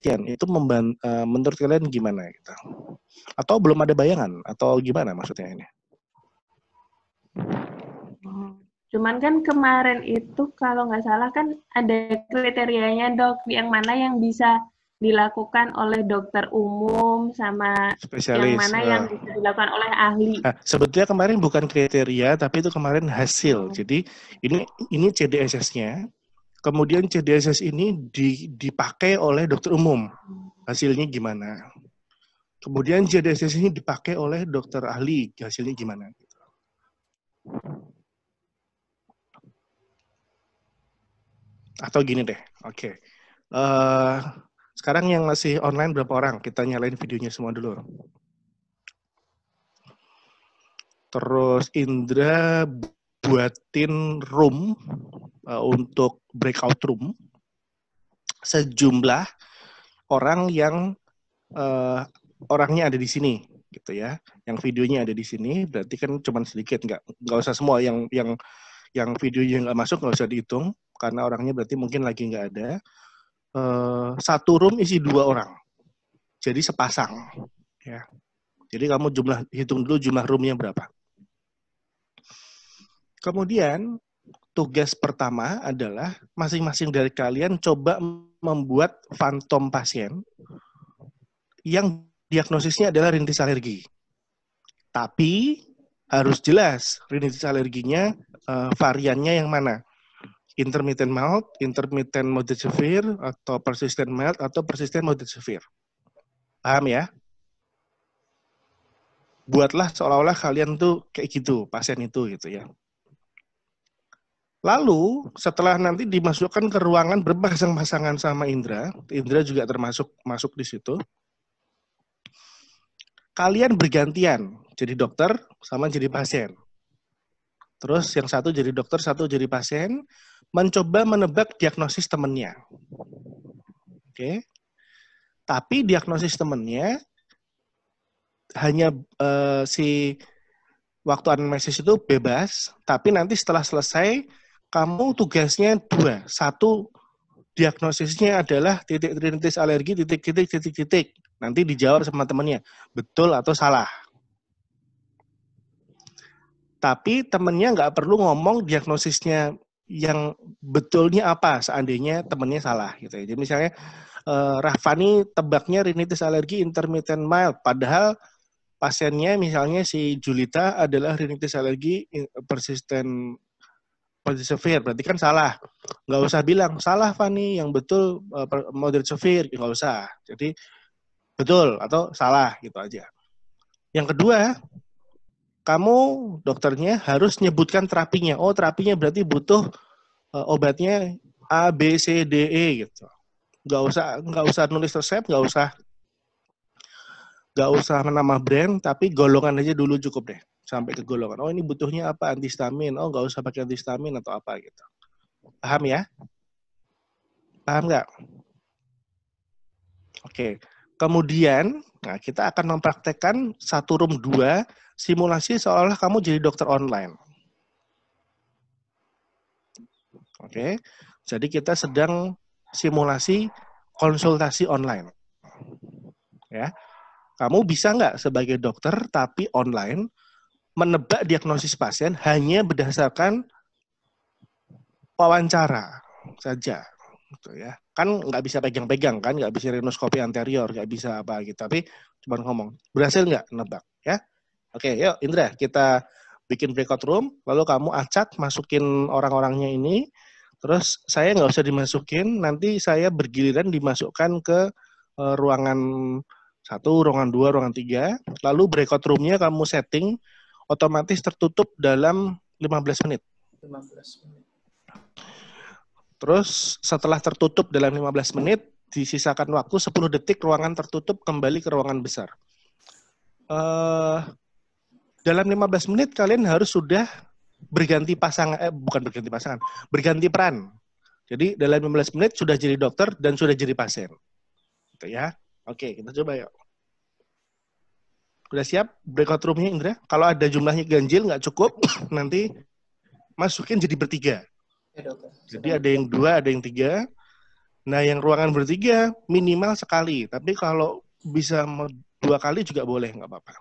itu menurut kalian gimana gitu? Atau belum ada bayangan atau gimana maksudnya ini? Cuman kan kemarin itu kalau nggak salah kan ada kriterianya dok, yang mana yang bisa dilakukan oleh dokter umum sama yang Spesialis. mana yang bisa dilakukan oleh ahli. Nah, sebetulnya kemarin bukan kriteria, tapi itu kemarin hasil. Jadi ini CDSS-nya. Kemudian CDSS ini dipakai oleh dokter umum. Hasilnya gimana? Kemudian CDSS ini dipakai oleh dokter ahli. Hasilnya gimana? Atau gini deh, oke. Sekarang yang masih online berapa orang? Kita nyalain videonya semua dulu. Terus Indra buatin room untuk breakout room sejumlah orang yang orangnya ada di sini gitu ya. Yang videonya ada di sini berarti kan cuma sedikit, nggak usah semua yang videonya nggak masuk nggak usah dihitung karena orangnya berarti mungkin lagi nggak ada. Satu room isi 2 orang. Jadi sepasang ya. Jadi kamu hitung dulu jumlah roomnya berapa. Kemudian tugas pertama adalah masing-masing dari kalian coba membuat fantom pasien yang diagnosisnya adalah rinitis alergi. Tapi harus jelas rinitis alerginya variannya yang mana. Intermittent mild, intermittent moderate severe, atau persistent mild, atau persistent moderate severe. Paham ya? Buatlah seolah-olah kalian tuh kayak gitu, pasien itu gitu ya. Lalu setelah nanti dimasukkan ke ruangan berpasang-pasangan sama Indra juga masuk di situ. Kalian bergantian jadi dokter sama jadi pasien. Terus yang satu jadi dokter, satu jadi pasien, mencoba menebak diagnosis temennya. Oke. Tapi diagnosis temennya hanya si waktu anamnesis itu bebas, tapi nanti setelah selesai kamu tugasnya 2. 1 diagnosisnya adalah titik rinitis alergi titik. Nanti dijawab sama temennya, betul atau salah. Tapi temennya nggak perlu ngomong diagnosisnya yang betulnya apa seandainya temennya salah gitu ya. Jadi misalnya Rahfani tebaknya rinitis alergi intermittent mild, padahal pasiennya misalnya si Julita adalah rinitis alergi persistent severe, berarti kan salah. Nggak usah bilang, salah Fani, yang betul moderate severe, nggak usah. Jadi, betul atau salah, gitu aja. Yang kedua, kamu dokternya harus nyebutkan terapinya. Oh, terapinya berarti butuh obatnya A, B, C, D, E, gitu. Nggak usah nulis resep, nggak usah menambah brand, tapi golongan aja dulu cukup deh. Sampai ke golongan. Oh, ini butuhnya apa? Antihistamin. Oh, nggak usah pakai antihistamin atau apa gitu. Paham ya? Paham nggak? Oke. Kemudian, kita akan mempraktekkan 1 room 2 simulasi seolah kamu jadi dokter online. Oke. Jadi kita sedang simulasi konsultasi online. Ya. Kamu bisa nggak sebagai dokter tapi online menebak diagnosis pasien hanya berdasarkan wawancara saja, gitu ya. Kan nggak bisa pegang-pegang kan, nggak bisa rinoskopi anterior, nggak bisa apa gitu. Tapi cuma ngomong, berhasil nggak nebak ya? Oke, yuk Indra, kita bikin breakout room, lalu kamu acak masukin orang-orangnya ini, terus saya nggak usah dimasukin, nanti saya bergiliran dimasukkan ke ruangan 1, ruangan 2, ruangan 3, lalu breakout room-nya kamu setting otomatis tertutup dalam 15 menit. 15 menit. Terus setelah tertutup dalam 15 menit, disisakan waktu 10 detik ruangan tertutup kembali ke ruangan besar. Dalam 15 menit kalian harus sudah berganti peran. Jadi dalam 15 menit sudah jadi dokter dan sudah jadi pasien. Gitu ya. Oke, kita coba yuk. Udah siap breakout room-nya Indra? Kalau ada jumlahnya ganjil nggak cukup, nanti masukin jadi bertiga. Ya, dokter. Jadi ada yang 2, ada yang 3. Nah, yang ruangan bertiga minimal sekali. Tapi kalau bisa 2 kali juga boleh, nggak apa-apa.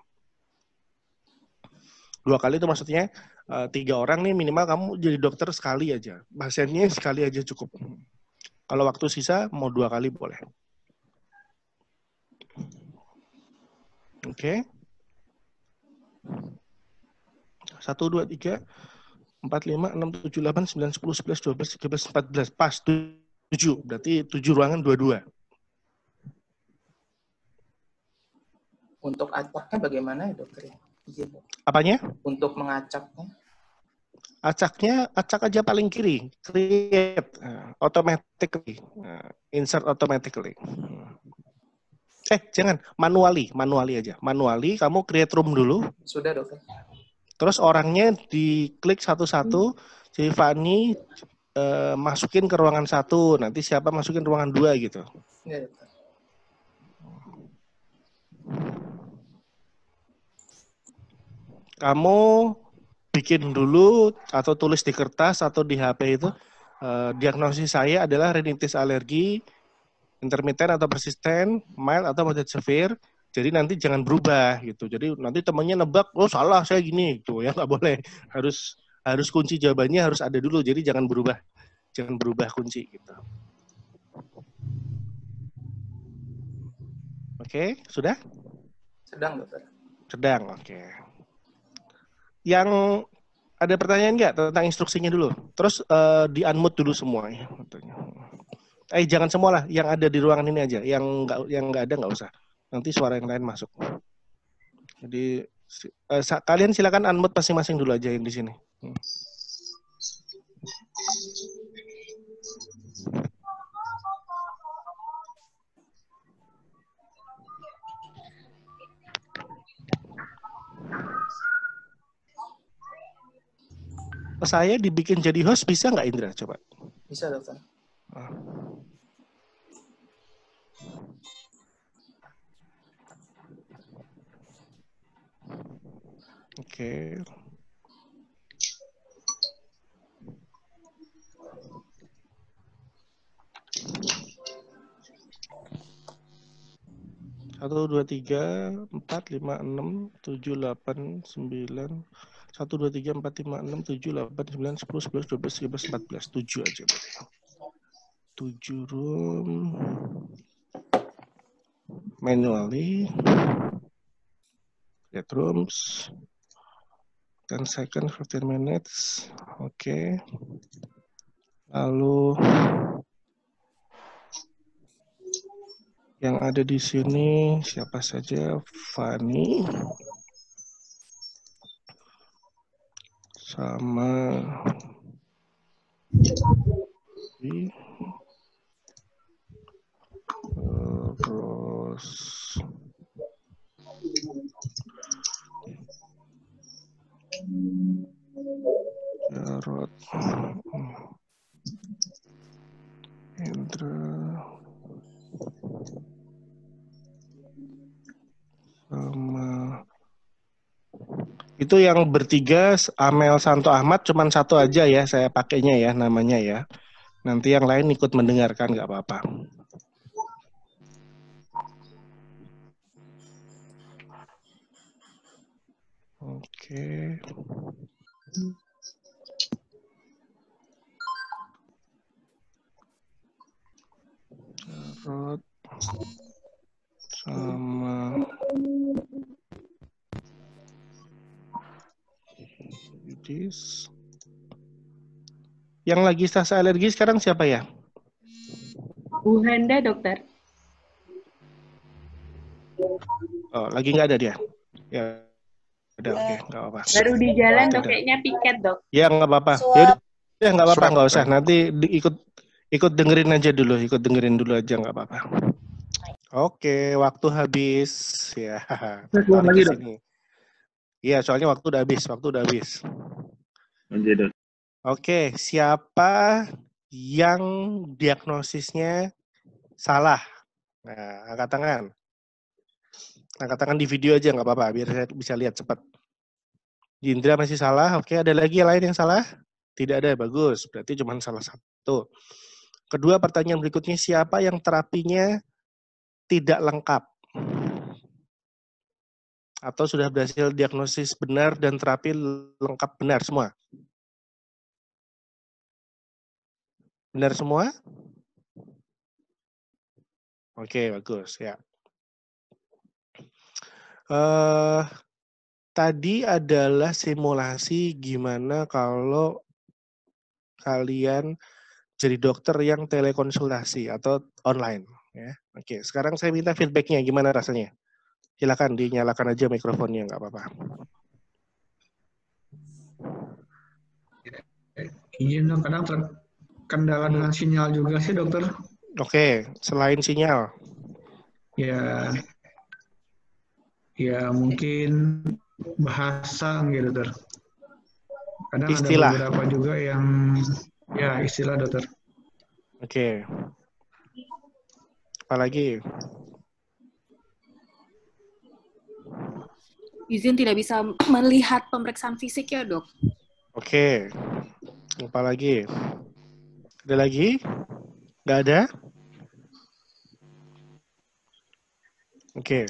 2 kali itu maksudnya 3 orang nih minimal kamu jadi dokter sekali aja. Pasiennya sekali aja cukup. Kalau waktu sisa mau 2 kali boleh. Oke. 1, 2, 3, 4, 5, 6, 7, 8, 9, 10, 11, 12, 13, 14. Pas 7. Berarti 7 ruangan 2-2. Untuk acaknya bagaimana ya dokter? Izin. Apanya? Untuk mengacaknya? Acak aja paling kiri. Create. Automatically. Insert automatically. Jangan. Manually aja. Manually kamu create room dulu. Sudah dokter. Terus orangnya diklik satu-satu. Si Fani masukin ke ruangan 1. Nanti siapa masukin ruangan 2 gitu. Ya, dokter. Kamu bikin dulu atau tulis di kertas atau di HP itu diagnosis saya adalah rinitis alergi intermiten atau persisten, mild atau moderate severe. Jadi nanti jangan berubah gitu. Jadi nanti temannya nebak, oh salah saya gini gitu ya, nggak boleh. Harus kunci jawabannya harus ada dulu. Jadi jangan berubah kunci gitu. Oke, sudah? Sedang dokter. Sedang, oke. Yang ada pertanyaan nggak tentang instruksinya dulu? Terus di-unmute dulu semua ya. Jangan semua lah, yang ada di ruangan ini aja. Yang nggak ada nggak usah. Nanti suara yang lain masuk. Jadi kalian silakan unmute masing-masing dulu aja yang di sini. Saya dibikin jadi host bisa nggak Indra? Coba. Bisa dokter. Oke. Satu, 2, 3, 4, 5, 6, 7, 8, 9, 1, 2, 3, 4, 5, 6, 7, 8, 9, 10, 11, 12, 13, 14, 7 aja. 7 room. Manually. Get rooms. 10 seconds, 15 minutes. Oke. Lalu yang ada di sini siapa saja? Fani. Sama terus Jarod, Indra, sama itu yang bertiga Amel Santo Ahmad cuman satu aja ya saya pakainya ya namanya ya. Nanti yang lain ikut mendengarkan nggak apa-apa. Oke. Jarod sama Yudis. Yang lagi stase alergi sekarang siapa ya? Bu Handa, dokter. Oh, lagi nggak ada dia? Ya, udah oke, nggak apa-apa. Baru di jalan, dok, kayaknya piket, dok. Ya nggak apa-apa. Ya nggak apa-apa, nggak usah. Nanti ikut dengerin aja dulu, aja nggak apa-apa. Oke, waktu habis ya. Lagi dong. Iya, soalnya waktu udah habis. Lanjut. Oke, siapa yang diagnosisnya salah? Nah, angkat tangan. Angkat tangan di video aja nggak apa-apa, biar saya bisa lihat cepat. Indra masih salah. Oke, ada lagi yang lain yang salah? Tidak ada, bagus. Berarti cuma salah satu. Kedua, pertanyaan berikutnya, siapa yang terapinya tidak lengkap? Atau sudah berhasil diagnosis benar dan terapi lengkap benar semua? Benar semua? Oke, bagus ya. Tadi adalah simulasi gimana kalau kalian jadi dokter yang telekonsultasi atau online. Ya. Oke, sekarang saya minta feedbacknya gimana rasanya. Silakan dinyalakan aja mikrofonnya, nggak apa-apa. Iya, kadang terkendala dengan sinyal juga sih, dokter. Oke, selain sinyal. Ya mungkin bahasa gitu, dokter. Kadang Istilah. ada beberapa juga yang ya istilah, dokter. Oke. Apalagi? Izin tidak bisa melihat pemeriksaan fisik ya, Dok. Oke. Apalagi? Ada lagi? Nggak ada? Oke.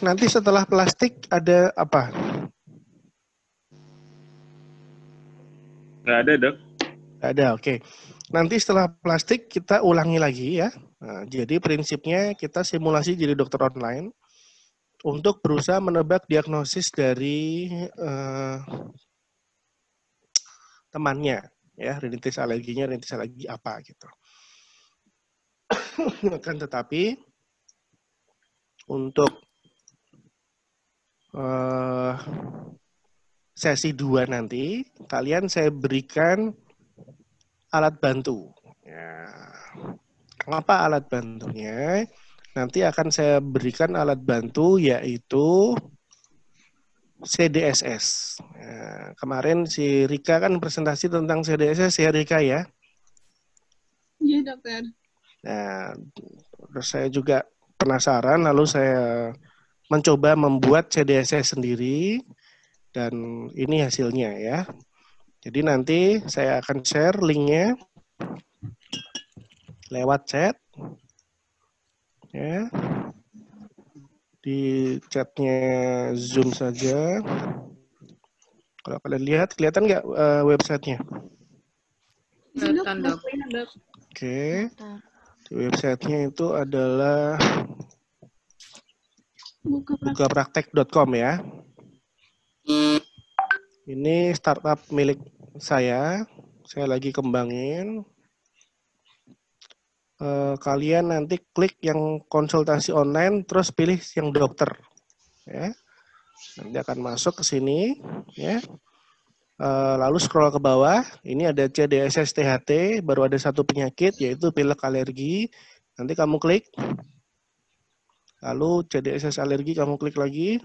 Nanti setelah plastik ada apa? Nggak ada, Dok. Nggak ada, oke. Nanti setelah plastik kita ulangi lagi ya. Nah, jadi prinsipnya kita simulasi jadi dokter online untuk berusaha menebak diagnosis dari temannya, ya, rinitis alergi apa gitu. Kan tetapi untuk sesi 2 nanti, kalian saya berikan alat bantu. Ya. Apa alat bantunya? Nanti akan saya berikan alat bantu yaitu CDSS. Ya, kemarin si Rika kan presentasi tentang CDSS ya, Rika ya? Iya, dokter. Nah, terus saya juga penasaran, lalu saya mencoba membuat CDSS sendiri, dan ini hasilnya ya. Jadi nanti saya akan share linknya lewat chat, ya, di chatnya Zoom saja. Kalau kalian lihat, kelihatan nggak websitenya? Kelihatan, Dok. Oke, di websitenya itu adalah bukapraktek.com ya. Ini startup milik saya lagi kembangin. Kalian nanti klik yang konsultasi online, terus pilih yang dokter, ya. Nanti akan masuk ke sini, ya. Lalu scroll ke bawah, ini ada CDSS THT, baru ada satu penyakit yaitu pilek alergi. Nanti kamu klik. Lalu CDSS alergi kamu klik lagi.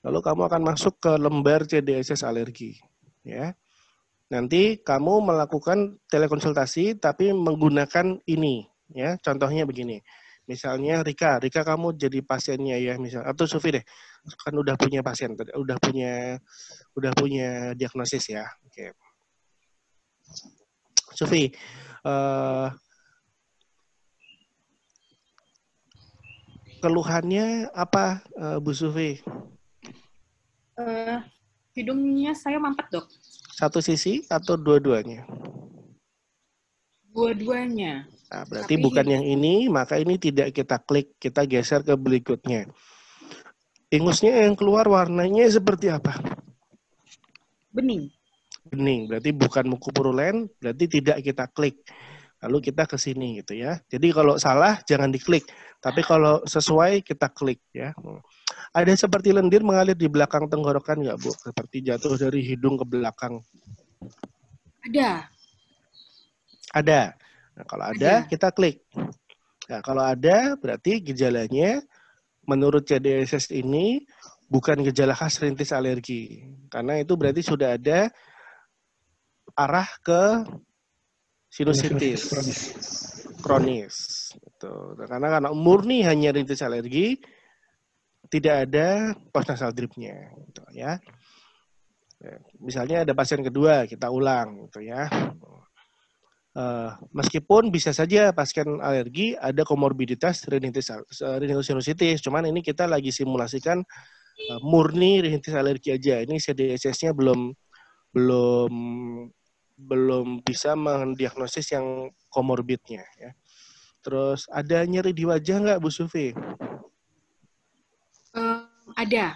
Lalu kamu akan masuk ke lembar CDSS alergi, ya. Nanti kamu melakukan telekonsultasi tapi menggunakan ini, ya. Contohnya begini. Misalnya Rika kamu jadi pasiennya ya, misal, atau Sufi deh. Kan udah punya pasien, udah punya diagnosis ya. Oke. Sufi, keluhannya apa, Bu Sufi? Hidungnya saya mampet, Dok. Satu sisi atau dua-duanya? Dua-duanya. Nah, berarti bukan yang ini, maka ini tidak kita klik, kita geser ke berikutnya. Ingusnya yang keluar warnanya seperti apa? Bening. Bening, berarti bukan mukopurulen, berarti tidak kita klik. Lalu kita ke sini gitu ya. Jadi kalau salah jangan diklik, tapi kalau sesuai kita klik ya. Ada seperti lendir mengalir di belakang tenggorokan nggak, Bu? Seperti jatuh dari hidung ke belakang. Ada. Ada. Nah, kalau ada, kita klik. Nah, kalau ada, berarti gejalanya menurut CDSS ini bukan gejala khas rintis alergi. Karena itu berarti sudah ada arah ke sinusitis kronis. Gitu. Karena murni hanya rintis alergi, tidak ada postnasal dripnya. Gitu, ya. Ya, misalnya ada pasien kedua, kita ulang gitu ya. Meskipun bisa saja pasien alergi ada komorbiditas rhinosinusitis, cuman ini kita lagi simulasikan murni rinitis alergi aja. Ini CDSS-nya belum bisa mendiagnosis yang komorbidnya ya. Terus ada nyeri di wajah nggak Bu Sufi? Ada.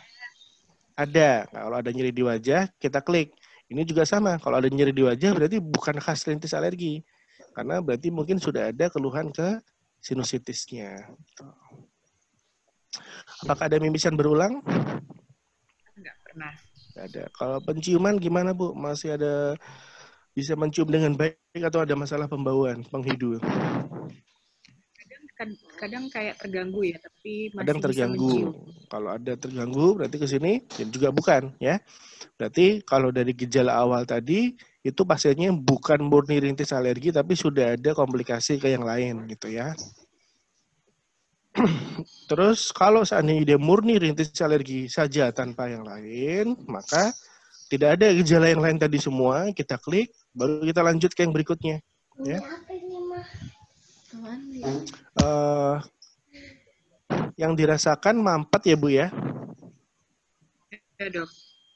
Ada. Nah, kalau ada nyeri di wajah, kita klik. Ini juga sama. Kalau ada nyeri di wajah berarti bukan khas rinitis alergi. Karena berarti mungkin sudah ada keluhan ke sinusitisnya. Apakah ada mimisan berulang? Enggak pernah. Ada. Kalau penciuman gimana Bu? Masih ada bisa mencium dengan baik atau ada masalah pembauan, penghidu? Kadang kayak terganggu ya, tapi masih Kadang bisa terganggu. mencium. Kalau ada terganggu berarti ke sini juga bukan ya. Berarti kalau dari gejala awal tadi itu pasiennya bukan murni rinitis alergi tapi sudah ada komplikasi ke yang lain gitu ya. Terus kalau seandainya dia murni rinitis alergi saja tanpa yang lain, maka tidak ada gejala yang lain tadi semua, kita klik, baru kita lanjut ke yang berikutnya. Ya. Yang dirasakan mampet ya Bu ya? Ya Dok.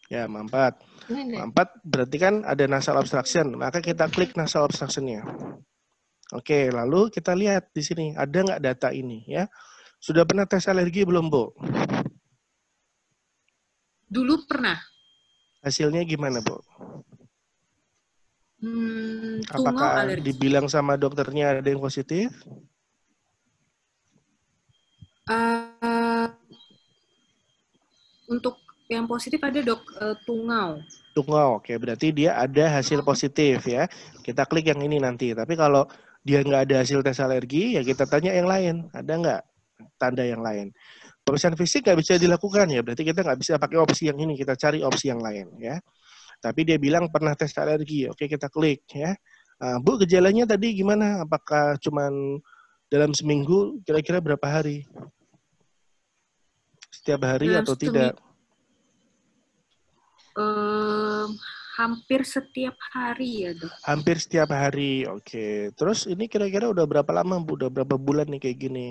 Ya mampet. Mampet berarti kan ada nasal obstruction, maka kita klik nasal obstruction-nya. Oke, lalu kita lihat di sini ada nggak data ini ya? Sudah pernah tes alergi belum Bu? Dulu pernah. Hasilnya gimana Bu? Tungau Apakah alergi. dibilang sama dokternya ada yang positif? Untuk yang positif ada Dok, tungau. Tungau, oke berarti dia ada hasil positif ya. Kita klik yang ini nanti. Tapi kalau dia nggak ada hasil tes alergi, ya kita tanya yang lain. Ada nggak tanda yang lain? Pemeriksaan fisik nggak bisa dilakukan ya, berarti kita nggak bisa pakai opsi yang ini. Kita cari opsi yang lain ya. Tapi dia bilang pernah tes alergi, oke kita klik ya. Bu gejalanya tadi gimana? Apakah cuman dalam seminggu? Kira-kira berapa hari? Setiap hari Dalam atau tidak? Hampir setiap hari ya Dok. Hampir setiap hari, oke. Terus ini kira-kira udah berapa lama Bu? Udah berapa bulan nih kayak gini?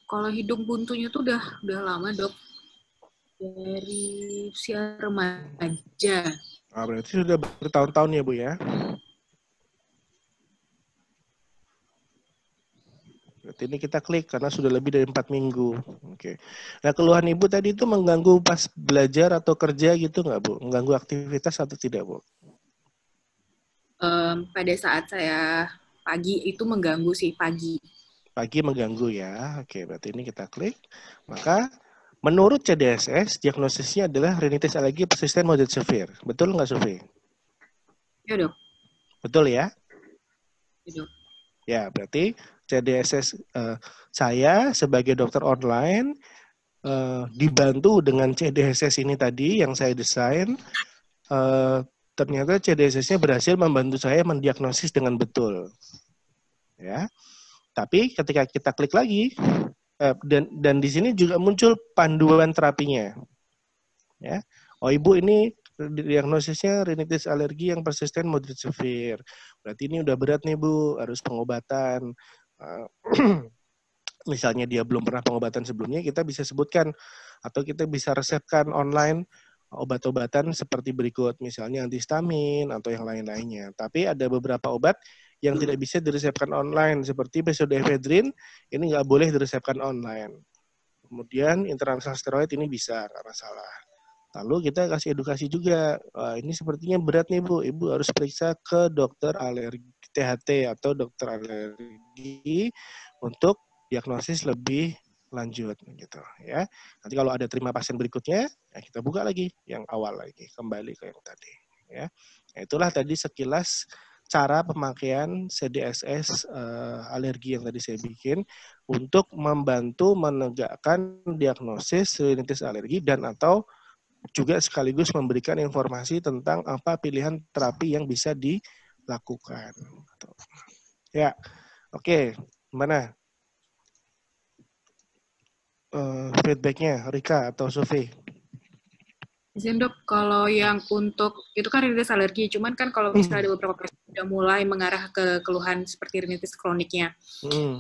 Kalau hidung buntunya tuh udah lama, Dok. Dari usia remaja. Ah, berarti sudah bertahun-tahun ya, Bu ya? Berarti ini kita klik karena sudah lebih dari 4 minggu. Oke. Nah, keluhan Ibu tadi itu mengganggu pas belajar atau kerja gitu nggak, Bu? Mengganggu aktivitas atau tidak, Bu? Pada saat saya pagi itu mengganggu sih, pagi. Pagi mengganggu ya. Oke, berarti ini kita klik. Maka menurut CDSS, diagnosisnya adalah rinitis alergi persisten moderate severe. Betul nggak, Sofi? Ya, Dok. Betul ya? Ya, Dok. Ya, berarti CDSS saya sebagai dokter online dibantu dengan CDSS ini tadi yang saya desain. Ternyata CDSS-nya berhasil membantu saya mendiagnosis dengan betul. Ya. Tapi ketika kita klik lagi, dan di sini juga muncul panduan terapinya. Ya. Oh Ibu ini diagnosisnya rinitis alergi yang persisten moderate severe. Berarti ini udah berat nih Bu, harus pengobatan. Misalnya dia belum pernah pengobatan sebelumnya, kita bisa sebutkan atau kita bisa resepkan online obat-obatan seperti berikut, misalnya antihistamin atau yang lain-lainnya. Tapi ada beberapa obat yang tidak bisa diresepkan online, seperti pseudoephedrine, ini nggak boleh diresepkan online. Kemudian intranasal steroid ini bisa, nggak masalah. Lalu kita kasih edukasi juga, ini sepertinya berat nih Bu, Ibu harus periksa ke dokter alergi THT atau dokter alergi untuk diagnosis lebih lanjut gitu ya. Nanti kalau ada terima pasien berikutnya, ya kita buka lagi yang awal lagi, kembali ke yang tadi ya. Nah, itulah tadi sekilas cara pemakaian CDSS alergi yang tadi saya bikin untuk membantu menegakkan diagnosis rinitis alergi dan atau juga sekaligus memberikan informasi tentang apa pilihan terapi yang bisa dilakukan. Ya, oke. Gimana? Feedbacknya, Rika atau Sofi? Izin dok, kalau yang untuk itu kan rinitis alergi, cuman kan kalau misalnya ada beberapa pasien sudah mulai mengarah ke keluhan seperti rinitis kroniknya,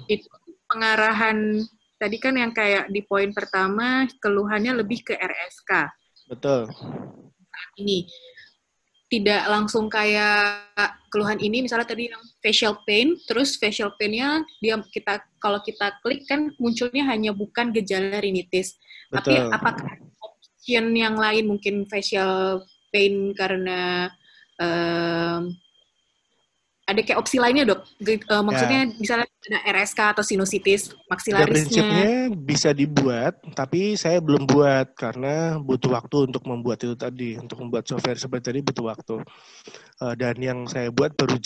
itu pengarahan tadi kan yang kayak di poin pertama keluhannya lebih ke RSK. Betul. Saat ini tidak langsung kayak keluhan ini, misalnya tadi yang facial pain, terus facial pain-nya kalau kita klik kan munculnya hanya bukan gejala rinitis, tapi Betul. apakah option yang lain mungkin facial pain karena ada kayak opsi lainnya dok? Maksudnya misalnya ada RSK atau sinusitis Pada maksilarisnya. prinsipnya bisa dibuat, tapi saya belum buat karena butuh waktu untuk membuat itu tadi, untuk membuat software seperti tadi butuh waktu. Dan yang saya buat baru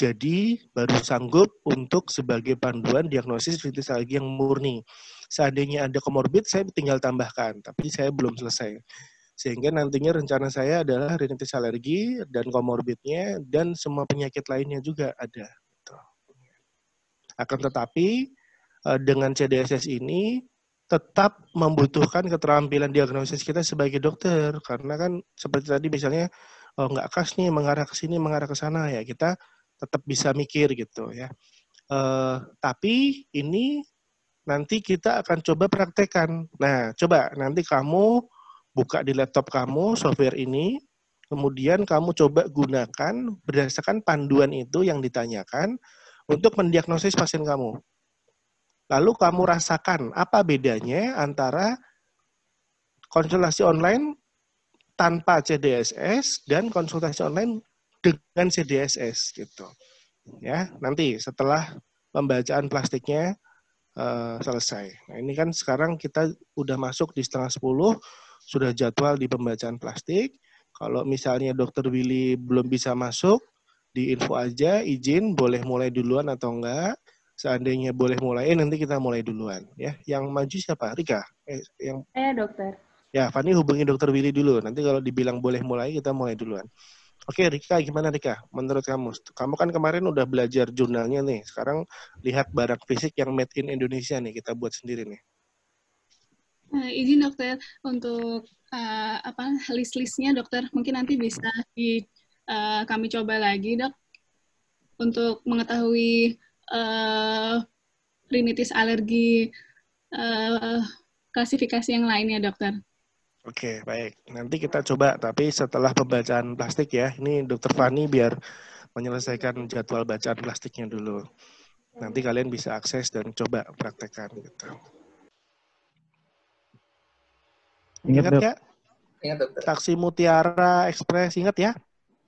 sanggup untuk sebagai panduan diagnosis rinitis alergi yang murni. Seandainya ada komorbid, saya tinggal tambahkan, tapi saya belum selesai. Sehingga nantinya rencana saya adalah rinitis alergi dan komorbidnya dan semua penyakit lainnya juga ada. Akan tetapi dengan CDSS ini tetap membutuhkan keterampilan diagnosis kita sebagai dokter, karena kan seperti tadi misalnya nggak khas nih mengarah ke sini, mengarah ke sana, ya kita tetap bisa mikir gitu ya. Tapi ini nanti kita akan coba praktekkan. Nah, coba nanti kamu buka di laptop kamu software ini, kemudian kamu coba gunakan berdasarkan panduan itu yang ditanyakan untuk mendiagnosis pasien kamu. Lalu kamu rasakan apa bedanya antara konsultasi online tanpa CDSS dan konsultasi online dengan CDSS gitu. Ya, nanti setelah pembacaan plastiknya selesai. Nah, ini kan sekarang kita udah masuk di 9:30, sudah jadwal di pembacaan plastik. Kalau misalnya Dr. Willy belum bisa masuk, di info aja izin boleh mulai duluan atau enggak. Seandainya boleh mulai, nanti kita mulai duluan ya. Yang maju siapa? Rika? Saya dokter. Ya, Fani hubungi Dr. Willy dulu. Nanti kalau dibilang boleh mulai, kita mulai duluan. Oke, Rika, gimana Rika? Menurut kamu? Kamu kan kemarin udah belajar jurnalnya nih. Sekarang lihat barang fisik yang made in Indonesia nih, kita buat sendiri nih. Izin dokter untuk list-listnya dokter, mungkin nanti bisa kami coba lagi dok untuk mengetahui rinitis alergi klasifikasi yang lainnya dokter. Oke, baik. Nanti kita coba, tapi setelah pembacaan plastik ya. Ini Dr. Fani biar menyelesaikan jadwal bacaan plastiknya dulu. Nanti kalian bisa akses dan coba praktekkan gitu. Ingat ya? Ingat dokter. Taksi Mutiara Express, ingat ya?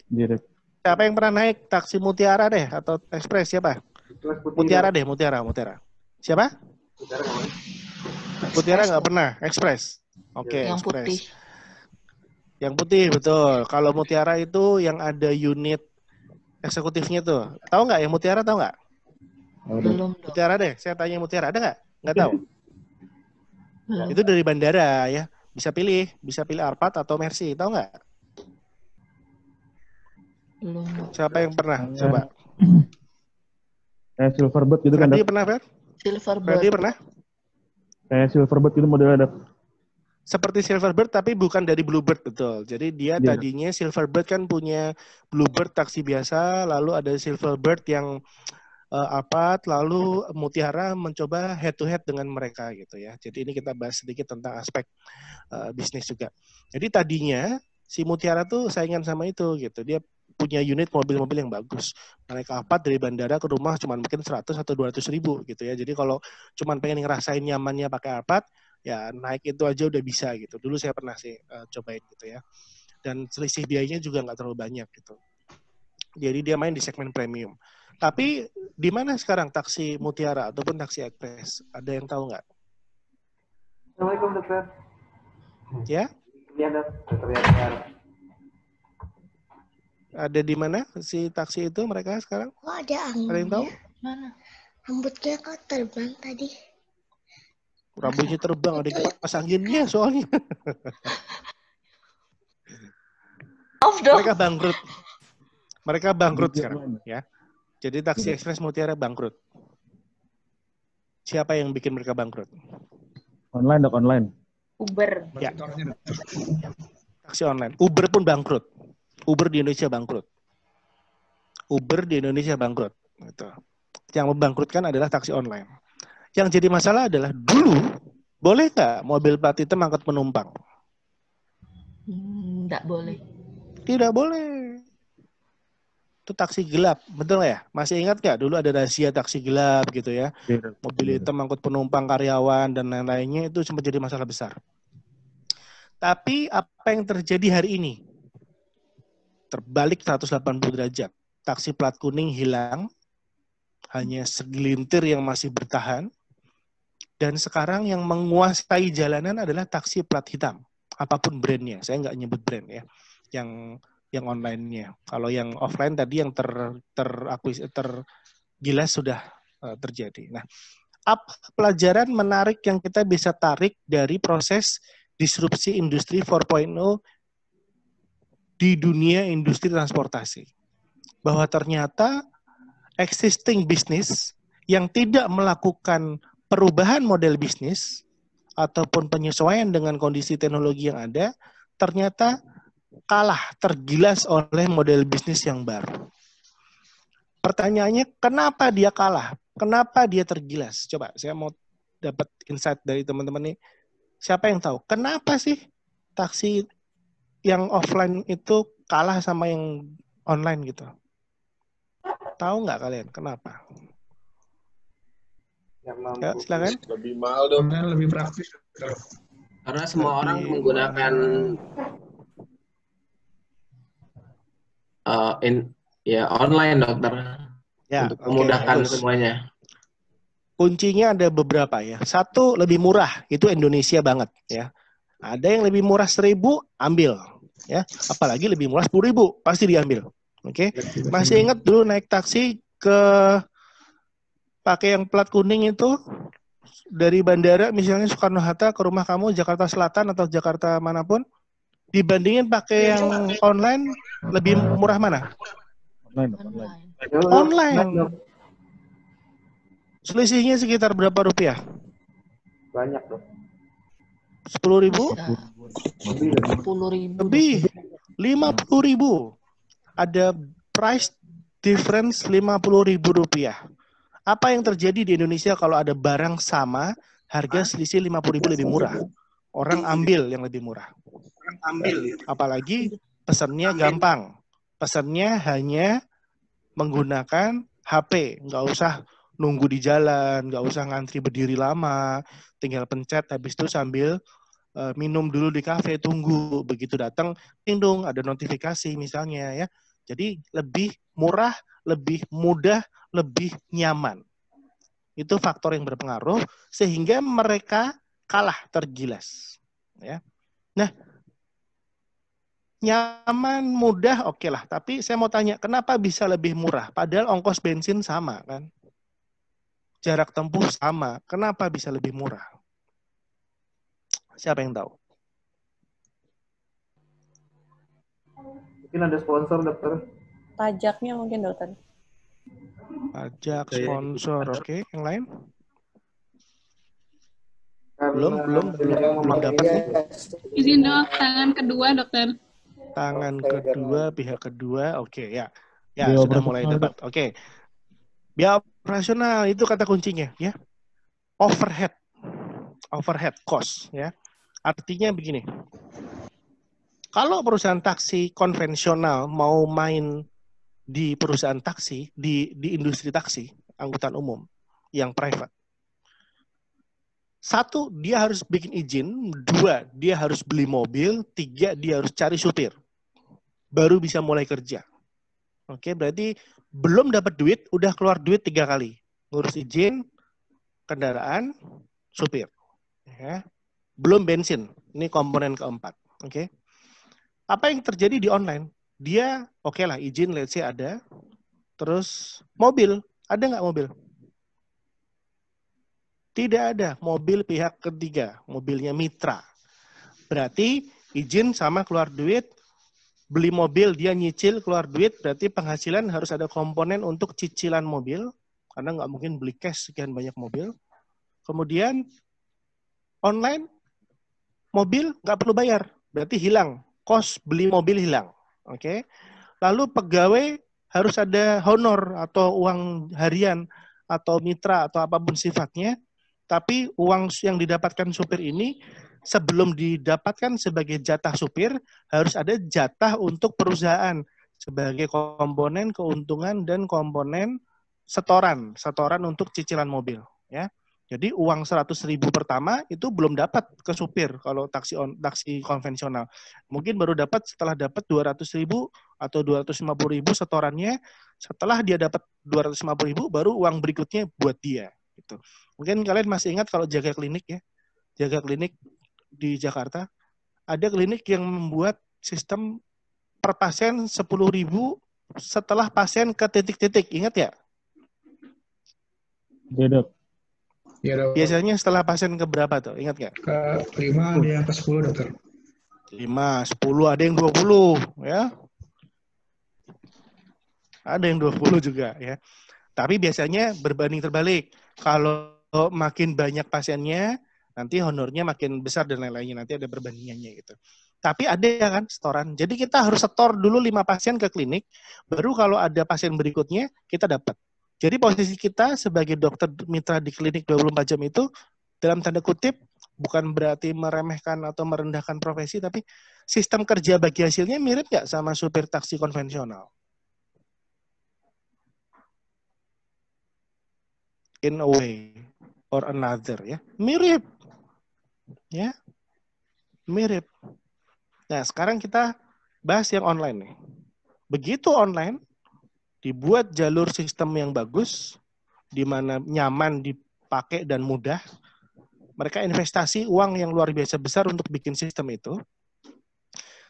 Iya, Dok. Siapa yang pernah naik taksi Mutiara deh atau Express siapa? Mutiara deh, Mutiara. Siapa? Mutiara nggak pernah, Express. Oke, yang Express. putih. Yang putih, betul. Kalau Mutiara itu yang ada unit eksekutifnya tuh. Tahu nggak ya Mutiara, tahu nggak? Belum dok. Mutiara deh, saya tanya Mutiara, ada nggak? Nggak tahu. Itu dari bandara ya. Bisa pilih Arpat atau Mercy, tahu nggak? Belum dok. Siapa yang pernah? Coba. Kayak Silverbird gitu kan, Freddy Dok? pernah, Fer? Silverbird. Freddy pernah? Kayak Silverbird gitu modelnya, Dok. Seperti Silverbird tapi bukan dari Bluebird, betul. Jadi dia Iya. tadinya Silverbird kan punya Bluebird taksi biasa, lalu ada Silverbird yang Arpat, lalu Mutiara mencoba head to head dengan mereka gitu ya. Jadi ini kita bahas sedikit tentang aspek bisnis juga. Jadi tadinya si Mutiara tuh saingan sama itu gitu. Dia punya unit mobil-mobil yang bagus. Naik Arpat dari bandara ke rumah cuma mungkin 100 atau 200 ribu gitu ya. Jadi kalau cuma pengen ngerasain nyamannya pakai Arpat, ya naik itu aja udah bisa gitu. Dulu saya pernah sih cobain gitu ya. Dan selisih biayanya juga nggak terlalu banyak gitu. Jadi dia main di segmen premium. Tapi di mana sekarang taksi Mutiara ataupun taksi Express? Ada yang tahu nggak? Assalamualaikum dokter. Ya? Iya dok. Dokter Yasar. Ada di mana si taksi itu mereka sekarang? Oh, ada angin. Ada yang tahu? Mana? Rambutnya kok terbang tadi. Rambutnya terbang, ada kipas anginnya soalnya. Off dong. Mereka bangkrut sekarang ya. Jadi taksi Express Mutiara bangkrut. Siapa yang bikin mereka bangkrut? Online, Dok, online. Uber. Ya. Taksi online. Uber pun bangkrut. Uber di Indonesia bangkrut. Uber di Indonesia bangkrut. Gitu. Yang membangkrutkan adalah taksi online. Yang jadi masalah adalah dulu boleh nggak mobil plat hitam angkut penumpang? Nggak boleh. Tidak boleh. Itu taksi gelap, betul ya? Masih ingat nggak dulu ada razia taksi gelap gitu ya? Mobil hitam angkut penumpang, karyawan dan lain-lainnya itu sempat jadi masalah besar. Tapi apa yang terjadi hari ini? Terbalik 180 derajat. Taksi plat kuning hilang, hanya segelintir yang masih bertahan. Dan sekarang yang menguasai jalanan adalah taksi plat hitam. Apapun brandnya, saya nggak nyebut brand ya. Yang online-nya. Kalau yang offline tadi yang tergilas sudah terjadi. Nah, pelajaran menarik yang kita bisa tarik dari proses disrupsi industri 4.0 di dunia industri transportasi. Bahwa ternyata existing business yang tidak melakukan perubahan model bisnis ataupun penyesuaian dengan kondisi teknologi yang ada, ternyata kalah, tergilas oleh model bisnis yang baru. Pertanyaannya, kenapa dia kalah? Kenapa dia tergilas? Coba, saya mau dapat insight dari teman-teman nih. Siapa yang tahu? Kenapa sih taksi yang offline itu kalah sama yang online gitu? Tahu nggak kalian? Kenapa? Ya, silakan. Lebih mahal dong. Online lebih praktis. Karena semua orang menggunakan online dokter untuk memudahkan semuanya. Kuncinya ada beberapa ya. Satu, lebih murah, itu Indonesia banget ya. Ada yang lebih murah 1.000, ambil ya. Apalagi lebih murah 10.000, pasti diambil. Oke. Masih ingat dulu naik taksi pakai yang plat kuning itu dari bandara misalnya Soekarno-Hatta ke rumah kamu Jakarta Selatan atau Jakarta manapun, dibandingin pakai yang online, lebih murah mana? Online. Selisihnya sekitar berapa rupiah? Banyak dong. 10.000? 10.000. Lebih. 50.000. Ada price difference 50.000 rupiah. Apa yang terjadi di Indonesia kalau ada barang sama, harga selisih 50.000 lebih murah? Orang ambil yang lebih murah. Apalagi pesannya gampang. Pesannya hanya menggunakan HP. Nggak usah nunggu di jalan, nggak usah ngantri berdiri lama. Tinggal pencet, habis itu sambil minum dulu di kafe, tunggu. Begitu datang, ting dong, ada notifikasi misalnya ya. Jadi lebih murah, lebih mudah, lebih nyaman. Itu faktor yang berpengaruh sehingga mereka kalah, tergilas. Ya. Nah, nyaman, mudah, oke lah. Tapi saya mau tanya, kenapa bisa lebih murah? Padahal ongkos bensin sama kan? Jarak tempuh sama. Kenapa bisa lebih murah? Siapa yang tahu? Mungkin ada sponsor dokter. Pajaknya mungkin dokter. Pajak, sponsor, oke. Yang lain? Karena Belum dapat nih. Izin dok, tangan kedua dokter. Tangan kedua, pihak kedua, oke ya. Ya, sudah mulai dapat. Oke. Biaya operasional itu kata kuncinya ya. Overhead cost ya. Artinya begini. Kalau perusahaan taksi konvensional mau main di perusahaan taksi, di industri taksi, angkutan umum yang private. 1, dia harus bikin izin. 2, dia harus beli mobil. 3, dia harus cari supir. Baru bisa mulai kerja. Oke, berarti belum dapat duit, udah keluar duit 3 kali. Ngurus izin, kendaraan, supir. Ya. Belum bensin. Ini komponen keempat. Oke. Apa yang terjadi di online? Dia, oke lah, izin, let's say ada. Terus, mobil. Ada nggak mobil? Tidak ada. Mobil pihak ketiga. Mobilnya mitra. Berarti, izin sama keluar duit. Beli mobil, dia nyicil, keluar duit. Berarti penghasilan harus ada komponen untuk cicilan mobil. Karena nggak mungkin beli cash sekian banyak mobil. Kemudian, online, mobil nggak perlu bayar. Berarti hilang kos beli mobil hilang. Oke. Lalu pegawai harus ada honor atau uang harian atau mitra atau apapun sifatnya, tapi uang yang didapatkan supir ini sebelum didapatkan sebagai jatah supir harus ada jatah untuk perusahaan sebagai komponen keuntungan dan komponen setoran untuk cicilan mobil, ya. Jadi uang 100.000 pertama itu belum dapat ke supir kalau taksi konvensional. Mungkin baru dapat setelah dapat 200.000 atau 250.000 setorannya. Setelah dia dapat 250.000 baru uang berikutnya buat dia. Gitu. Mungkin kalian masih ingat kalau jaga klinik ya, jaga klinik di Jakarta, ada klinik yang membuat sistem per pasien 10.000 setelah pasien ke titik-titik, ingat ya? Iya, Dok. Ya, Dok. Biasanya setelah pasien ke berapa tuh? Ingat nggak? Ke 5, ada yang ke 10, dokter. 5, 10, ada yang 20, ya. Ada yang 20 juga, ya. Tapi biasanya berbanding terbalik. Kalau makin banyak pasiennya, nanti honornya makin besar dan lain-lainnya. Nanti ada perbandingannya gitu. Tapi ada ya kan setoran. Jadi kita harus setor dulu 5 pasien ke klinik, baru kalau ada pasien berikutnya, kita dapat. Jadi posisi kita sebagai dokter mitra di klinik 24 jam itu, dalam tanda kutip, bukan berarti meremehkan atau merendahkan profesi, tapi sistem kerja bagi hasilnya mirip nggak sama supir taksi konvensional? In a way or another, ya. Mirip. Ya. Mirip. Nah, sekarang kita bahas yang online nih. Begitu online, dibuat jalur sistem yang bagus, di mana nyaman dipakai dan mudah. Mereka investasi uang yang luar biasa besar untuk bikin sistem itu.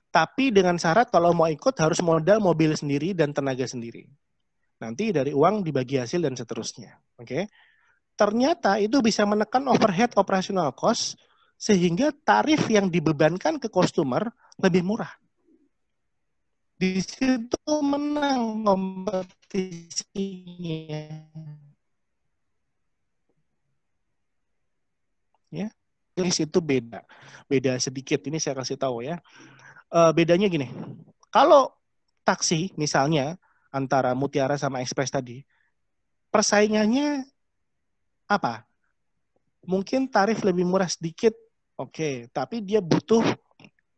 Tapi dengan syarat kalau mau ikut harus modal mobil sendiri dan tenaga sendiri. Nanti dari uang dibagi hasil dan seterusnya. Oke. Ternyata itu bisa menekan overhead operational cost sehingga tarif yang dibebankan ke customer lebih murah. Di situ menang kompetisinya. Ya, di situ beda sedikit. Ini saya kasih tahu ya. Bedanya gini, kalau taksi misalnya antara Mutiara sama Express tadi, persaingannya apa? Mungkin tarif lebih murah sedikit, oke, tapi dia butuh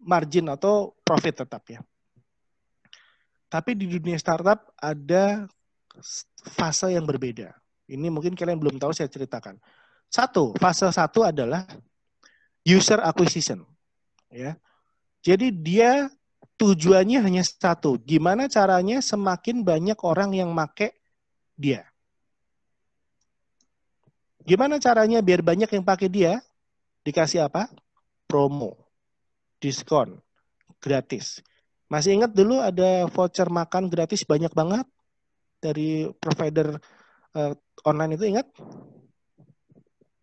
margin atau profit tetap ya. Tapi di dunia startup ada fase yang berbeda. Ini mungkin kalian belum tahu, saya ceritakan. Fase 1 adalah user acquisition. Ya. Jadi dia tujuannya hanya satu. Gimana caranya semakin banyak orang yang make dia. Gimana caranya biar banyak yang pakai dia? Dikasih apa? Promo, diskon, gratis. Masih ingat dulu ada voucher makan gratis banyak banget dari provider online itu, ingat?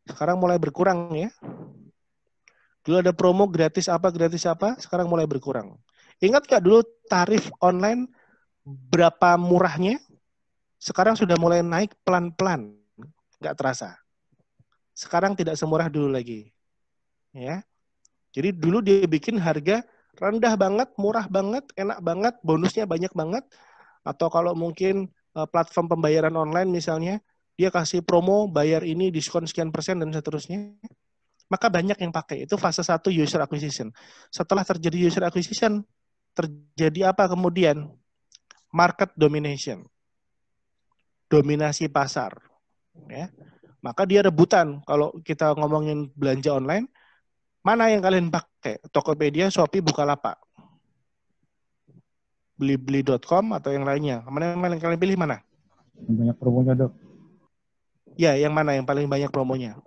Sekarang mulai berkurang ya. Dulu ada promo gratis apa, sekarang mulai berkurang. Ingat nggak dulu tarif online berapa murahnya? Sekarang sudah mulai naik pelan-pelan, nggak terasa. Sekarang tidak semurah dulu lagi. Ya. Jadi dulu dia bikin harga rendah banget, murah banget, enak banget, bonusnya banyak banget. Atau kalau mungkin platform pembayaran online misalnya, dia kasih promo, bayar ini, diskon sekian persen, dan seterusnya. Maka banyak yang pakai. Itu fase 1 user acquisition. Setelah terjadi user acquisition, terjadi apa kemudian? Market domination. Dominasi pasar. Ya. Maka dia rebutan. Kalau kita ngomongin belanja online, mana yang kalian pakai? Tokopedia, Shopee, Bukalapak. Blibli.com atau yang lainnya. Mana yang kalian pilih mana? Banyak promonya, Dok. Ya, yang mana yang paling banyak promonya?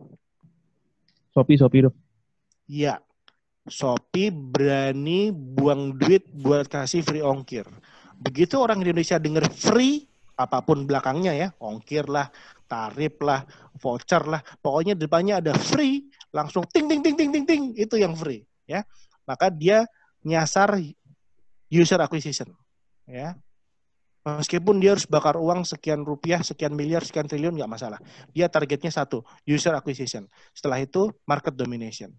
Shopee, Dok. Ya. Shopee berani buang duit buat kasih free ongkir. Begitu orang Indonesia dengar free, apapun belakangnya ya, ongkir lah, tarif lah, voucher lah, pokoknya depannya ada free, langsung ting ting ting ting ting ting, itu yang free ya. Maka dia nyasar user acquisition ya. Meskipun dia harus bakar uang sekian rupiah, sekian miliar, sekian triliun, nggak masalah. Dia targetnya 1, user acquisition. Setelah itu market domination.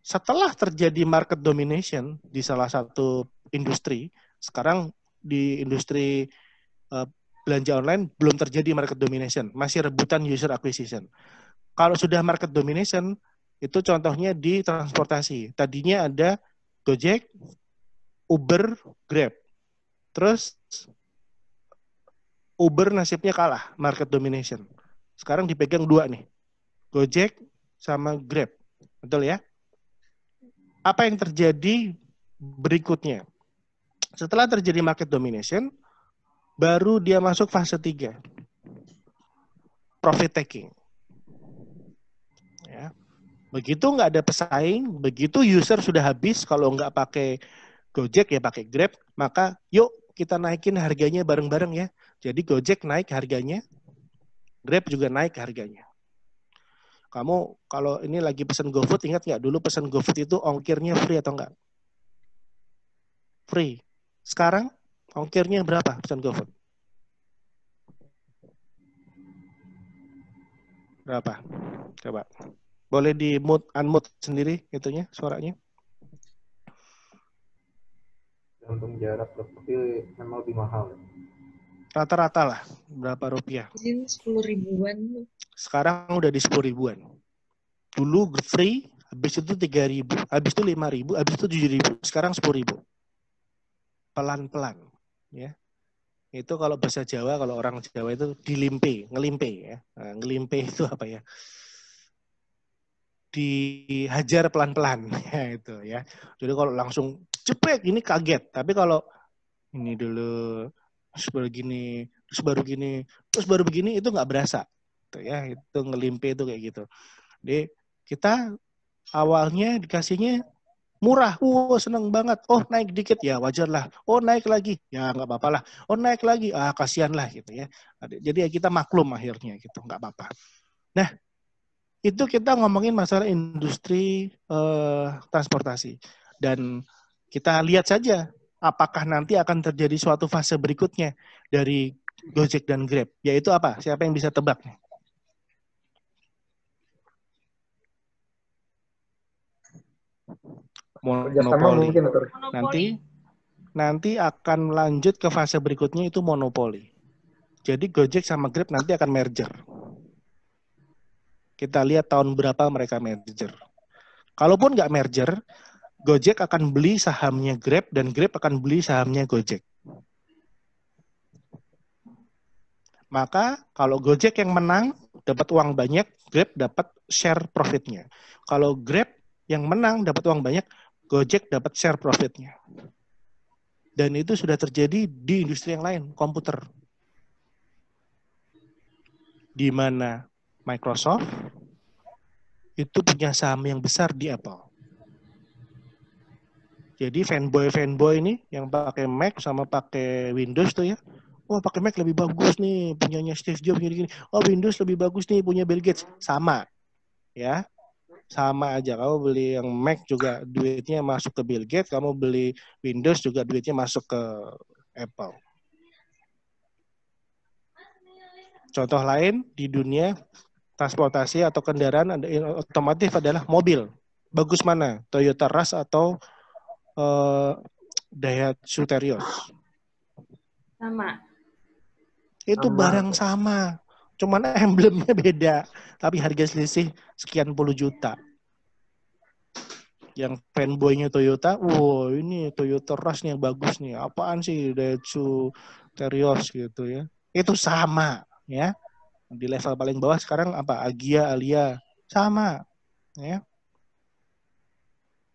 setelah terjadi market domination di salah satu industri, sekarang di industri belanja online belum terjadi market domination, masih rebutan user acquisition. Kalau sudah market domination, itu contohnya di transportasi. Tadinya ada Gojek, Uber, Grab. Terus Uber nasibnya kalah, market domination. Sekarang dipegang 2 nih, Gojek sama Grab. Betul ya? Apa yang terjadi berikutnya? Setelah terjadi market domination, baru dia masuk fase 3. Profit taking. Ya. Begitu nggak ada pesaing, begitu user sudah habis, kalau nggak pakai Gojek ya pakai Grab, maka yuk kita naikin harganya bareng-bareng ya. Jadi Gojek naik harganya, Grab juga naik harganya. Kamu kalau ini lagi pesan GoFood, ingat nggak dulu pesan GoFood itu ongkirnya free atau enggak? Free. Sekarang ongkirnya berapa pesan GoFood? Berapa? Coba. Boleh di mute, unmute sendiri itunya, suaranya. Gantung jarak, tapi memang lebih mahal. Rata-rata lah, berapa rupiah? 10 ribuan. Sekarang udah di 10 ribuan. Dulu free, habis itu 3.000, habis itu 5.000, habis itu 7.000, sekarang 10.000. Pelan-pelan, ya. Itu kalau bahasa Jawa, kalau orang Jawa itu dilimpe, ngelimpe ya. Nah, ngelimpe itu apa ya? Dihajar pelan-pelan, ya itu ya. Jadi kalau langsung cepet, ini kaget. Tapi kalau ini dulu, terus baru gini, terus baru gini, terus baru begini, itu nggak berasa. Tuh ya, itu ngelimpe itu kayak gitu. Jadi kita awalnya dikasihnya murah, seneng banget. Oh naik dikit ya wajar lah. Oh naik lagi ya nggak apa-apa lah. Oh naik lagi kasihan lah gitu ya. Jadi ya kita maklum akhirnya gitu, nggak apa-apa. Nah itu kita ngomongin masalah industri transportasi dan kita lihat saja apakah nanti akan terjadi suatu fase berikutnya dari Gojek dan Grab. Yaitu apa? Siapa yang bisa tebak nih? Monopoli. Nanti akan lanjut ke fase berikutnya itu monopoli. Jadi Gojek sama Grab nanti akan merger. Kita lihat tahun berapa mereka merger. Kalaupun nggak merger, Gojek akan beli sahamnya Grab dan Grab akan beli sahamnya Gojek. Maka kalau Gojek yang menang dapat uang banyak, Grab dapat share profitnya. Kalau Grab yang menang dapat uang banyak, Gojek dapat share profitnya. Dan itu sudah terjadi di industri yang lain, komputer. Di mana Microsoft itu punya saham yang besar di Apple. Jadi fanboy ini yang pakai Mac sama pakai Windows tuh ya. Oh pakai Mac lebih bagus nih, punyanya Steve Jobs gini-gini. Oh Windows lebih bagus nih, punya Bill Gates. Sama. Ya. Sama aja, kamu beli yang Mac juga duitnya masuk ke Bill Gates, kamu beli Windows juga duitnya masuk ke Apple. Contoh lain di dunia transportasi atau kendaraan otomotif adalah mobil. Bagus mana? Toyota Rush atau Daihatsu Terios? Sama. Itu barang sama. Cuman emblemnya beda, tapi harga selisih sekian puluh juta. Yang fanboynya Toyota, wow ini Toyota Rush nih yang bagus nih. Apaan sih Daihatsu Terios gitu ya. Itu sama ya. Di level paling bawah sekarang apa? Agia, Alia, sama ya.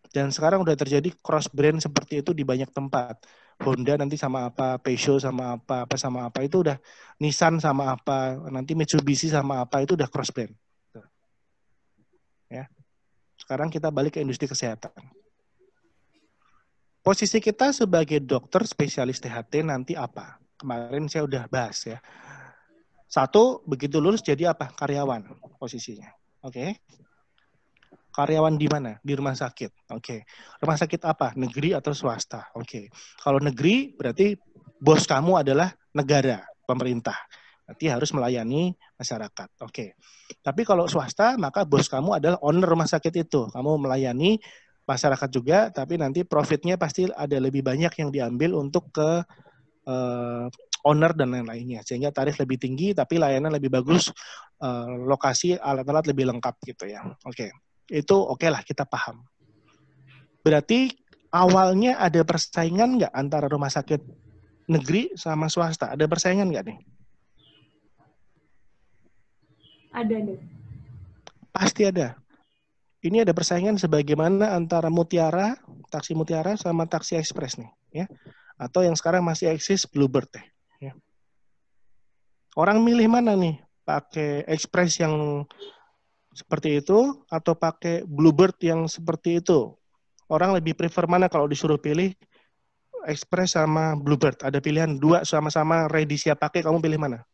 Dan sekarang udah terjadi cross brand seperti itu di banyak tempat. Honda nanti sama apa, Peugeot sama apa sama apa, itu udah Nissan sama apa, nanti Mitsubishi sama apa, itu udah cross brand. Ya. Sekarang kita balik ke industri kesehatan. Posisi kita sebagai dokter spesialis THT nanti apa? Kemarin saya udah bahas ya. 1, begitu lulus jadi apa? Karyawan posisinya. Oke. Karyawan di mana? Di rumah sakit. Oke. Rumah sakit apa? Negeri atau swasta? Oke. Kalau negeri berarti bos kamu adalah negara, pemerintah. Berarti harus melayani masyarakat. Oke. Tapi kalau swasta, maka bos kamu adalah owner rumah sakit itu. Kamu melayani masyarakat juga, tapi nanti profitnya pasti ada lebih banyak yang diambil untuk ke owner dan lain-lainnya. Sehingga tarif lebih tinggi, tapi layanan lebih bagus, lokasi, alat-alat lebih lengkap gitu ya. Oke. Itu oke lah, kita paham. Berarti awalnya ada persaingan nggak antara rumah sakit negeri sama swasta? Ada persaingan nggak nih? Ada deh. Pasti ada. Ini ada persaingan sebagaimana antara Mutiara, taksi Mutiara sama taksi Express nih, ya. Atau yang sekarang masih eksis Bluebird teh, ya. Orang milih mana nih? Pakai Express yang seperti itu atau pakai Bluebird yang seperti itu? Orang lebih prefer mana kalau disuruh pilih Express sama Bluebird? Ada pilihan dua sama-sama ready siap pakai, kamu pilih mana?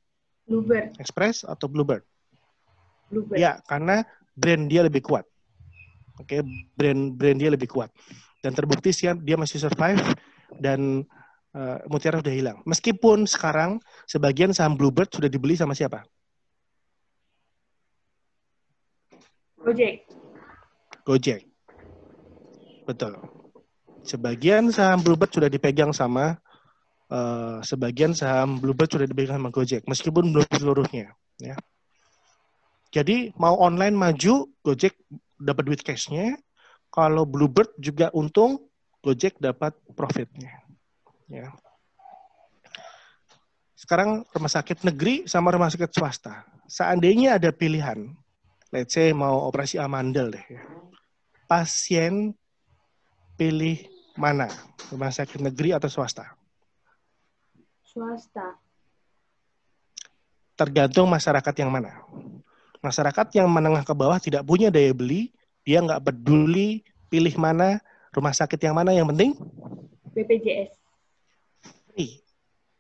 Bluebird. Express atau Bluebird? Bluebird. Ya, karena brand dia lebih kuat. Oke, brand dia lebih kuat. Dan terbukti dia masih survive dan Mutiara sudah hilang. Meskipun sekarang sebagian saham Bluebird sudah dibeli sama siapa? Gojek. Betul. Sebagian saham Bluebird sudah dipegang sama Gojek, meskipun belum seluruhnya. Ya. Jadi mau online maju, Gojek dapat duit cash-nya. Kalau Bluebird juga untung, Gojek dapat profitnya. Ya. Sekarang rumah sakit negeri sama rumah sakit swasta. Seandainya ada pilihan, let's say mau operasi amandel deh. Ya. Pasien pilih mana? Rumah sakit negeri atau swasta? Swasta. Tergantung masyarakat yang mana. Masyarakat yang menengah ke bawah tidak punya daya beli, dia nggak peduli pilih mana, rumah sakit yang mana, yang penting BPJS. Free.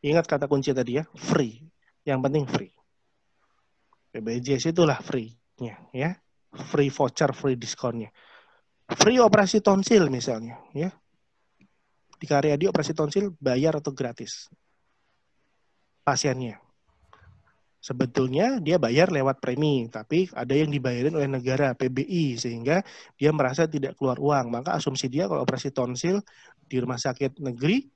Ingat kata kunci tadi ya, free. Yang penting free. BPJS itulah free-nya, ya. Free voucher, free diskonnya. Free operasi tonsil misalnya, ya. Di Karyadi operasi tonsil bayar atau gratis? Pasiennya. Sebetulnya dia bayar lewat premi, tapi ada yang dibayarin oleh negara, PBI, sehingga dia merasa tidak keluar uang. Maka asumsi dia kalau operasi tonsil di rumah sakit negeri,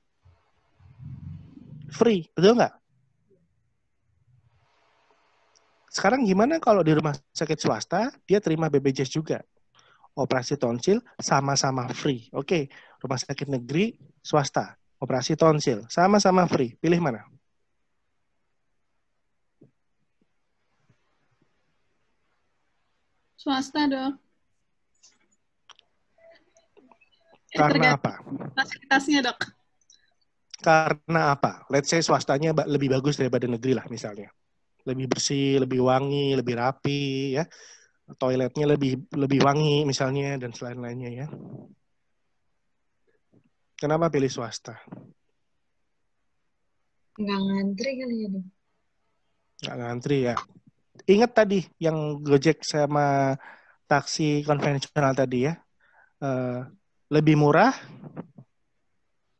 free, betul nggak? Sekarang gimana kalau di rumah sakit swasta, dia terima BPJS juga. Operasi tonsil sama-sama free. Oke, rumah sakit negeri, swasta, operasi tonsil, sama-sama free. Pilih mana? Swasta, Dok. Karena apa? Fasilitasnya, Dok. Karena apa? Let's say swastanya lebih bagus daripada negeri lah misalnya. Lebih bersih, lebih wangi, lebih rapi, ya. Toiletnya lebih wangi misalnya, dan selain-lainnya, ya. Kenapa pilih swasta? Nggak ngantri kali ya, Dok? Nggak ngantri ya. Ingat tadi yang Gojek sama taksi konvensional tadi ya. Lebih murah,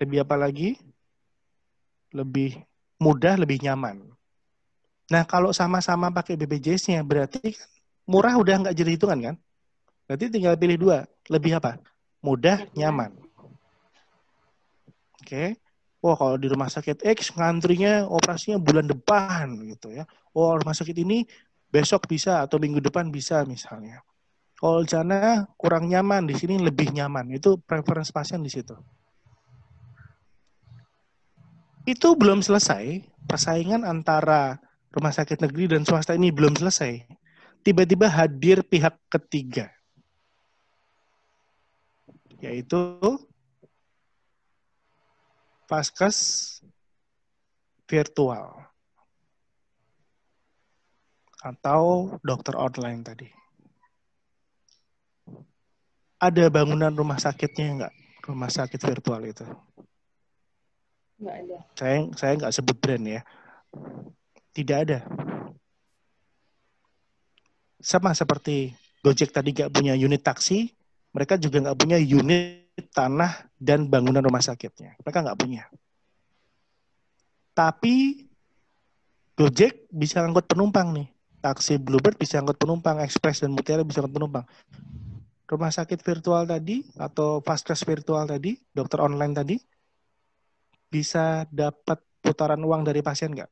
lebih apa lagi? Lebih mudah, lebih nyaman. Nah, kalau sama-sama pakai BPJS-nya, berarti kan murah udah nggak jadi hitungan kan? Berarti tinggal pilih dua. Lebih apa? Mudah, nyaman. Oke. Oh, kalau di rumah sakit X ngantrinya operasinya bulan depan gitu ya. Oh, rumah sakit ini besok bisa atau minggu depan bisa misalnya. Kalau di sana kurang nyaman, di sini lebih nyaman. Itu preference pasien di situ. Itu belum selesai. Persaingan antara rumah sakit negeri dan swasta ini belum selesai. Tiba-tiba hadir pihak ketiga. Yaitu Vaskes virtual atau dokter online tadi. Ada bangunan rumah sakitnya enggak? Rumah sakit virtual itu? Enggak ada. Saya enggak sebut brand ya. Tidak ada. Sama seperti Gojek tadi enggak punya unit taksi, mereka juga enggak punya unit tanah dan bangunan rumah sakitnya. Mereka nggak punya. Tapi Gojek bisa angkut penumpang nih. Taksi Bluebird bisa angkut penumpang, Express dan Mutiara bisa angkut penumpang. Rumah sakit virtual tadi atau vaskes virtual tadi, dokter online tadi, bisa dapat putaran uang dari pasien nggak?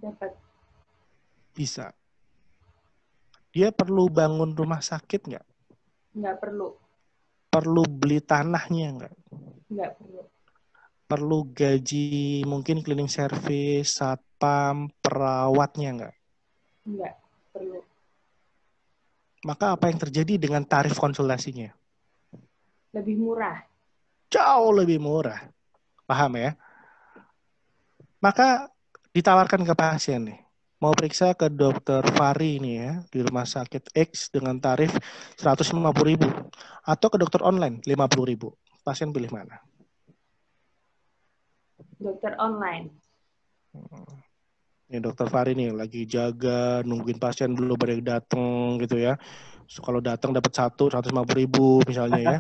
Dapat. Bisa. Dia perlu bangun rumah sakit nggak? Nggak perlu. Perlu beli tanahnya nggak? Nggak perlu. Perlu gaji mungkin cleaning service, satpam, perawatnya nggak? Nggak perlu. Maka apa yang terjadi dengan tarif konsultasinya? Lebih murah. Jauh lebih murah. Paham ya? Maka ditawarkan ke pasien nih. Mau periksa ke dokter Fari nih ya, di rumah sakit X dengan tarif 150.000. Atau ke dokter online 50.000. Pasien pilih mana? Dokter online. Ini dokter Fari nih lagi jaga, nungguin pasien belum pada datang gitu ya. So, kalau datang dapat 150.000 misalnya ya.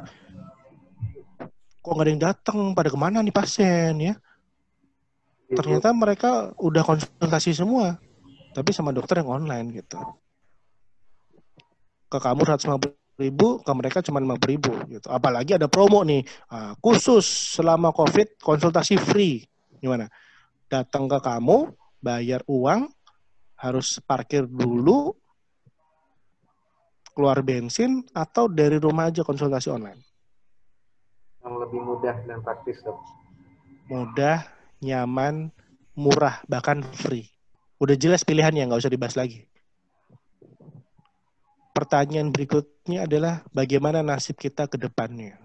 Kok nggak ada yang datang? Pada kemana nih pasien ya? Ternyata mereka udah konsultasi semua, tapi sama dokter yang online gitu. Ke kamu 150.000, ke mereka cuma 50.000 gitu. Apalagi ada promo nih, khusus selama COVID konsultasi free. Gimana? Datang ke kamu, bayar uang, harus parkir dulu, keluar bensin, atau dari rumah aja konsultasi online. Yang lebih mudah dan praktis, Dok. Mudah, nyaman, murah, bahkan free. Udah jelas pilihannya, nggak usah dibahas lagi. Pertanyaan berikutnya adalah bagaimana nasib kita ke depannya?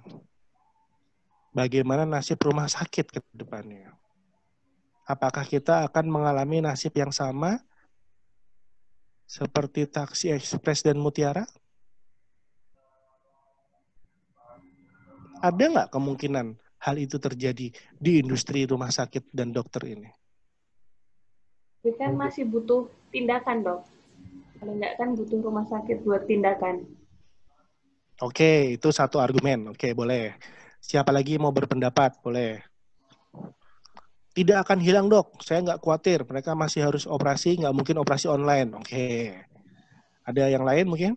Bagaimana nasib rumah sakit ke depannya? Apakah kita akan mengalami nasib yang sama seperti Taksi Express dan Mutiara? Ada nggak kemungkinan hal itu terjadi di industri rumah sakit dan dokter ini? Tapi kan masih butuh tindakan, Dok. Kalau nggak kan butuh rumah sakit buat tindakan. Oke, itu satu argumen. Oke, boleh. Siapa lagi mau berpendapat? Boleh. Tidak akan hilang, Dok. Saya nggak khawatir. Mereka masih harus operasi, nggak mungkin operasi online. Oke. Ada yang lain mungkin?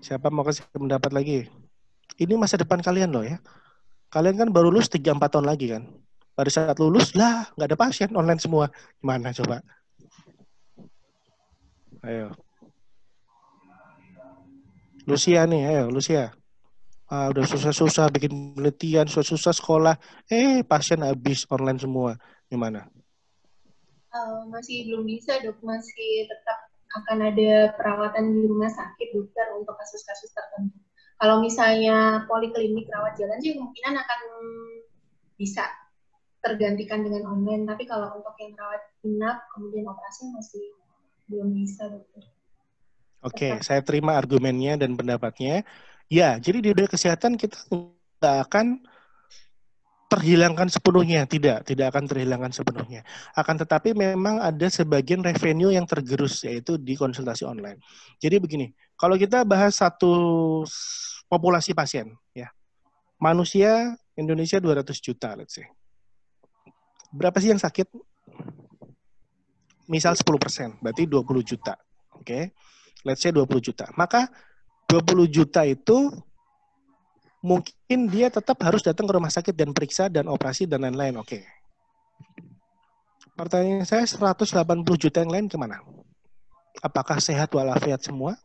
Siapa mau kasih pendapat lagi? Ini masa depan kalian loh ya. Kalian kan baru lulus 3-4 tahun lagi kan. Pada saat lulus, lah nggak ada pasien, online semua. Gimana coba? Ayo. Lucia nih, ayo Lucia. Udah susah-susah bikin penelitian, susah-susah sekolah. Pasien habis online semua. Gimana? Masih belum bisa, Dok. Masih tetap akan ada perawatan di rumah sakit, dokter, untuk kasus-kasus tertentu. Kalau misalnya poliklinik rawat jalan sih kemungkinan akan bisa tergantikan dengan online. Tapi kalau untuk yang rawat inap, kemudian operasi masih belum bisa, dokter. Oke, saya terima argumennya dan pendapatnya. Ya, jadi di dunia kesehatan kita nggak akan terhilangkan sepenuhnya, tidak akan terhilangkan sepenuhnya. Akan tetapi memang ada sebagian revenue yang tergerus, yaitu di konsultasi online. Jadi begini, kalau kita bahas satu populasi pasien, ya, manusia Indonesia 200 juta, let's say. Berapa sih yang sakit? Misal 10%, berarti 20 juta. Oke, let's say 20 juta. Maka 20 juta itu mungkin dia tetap harus datang ke rumah sakit dan periksa dan operasi dan lain-lain. Oke. Pertanyaan saya, 180 juta yang lain kemana? Apakah sehat walafiat semua?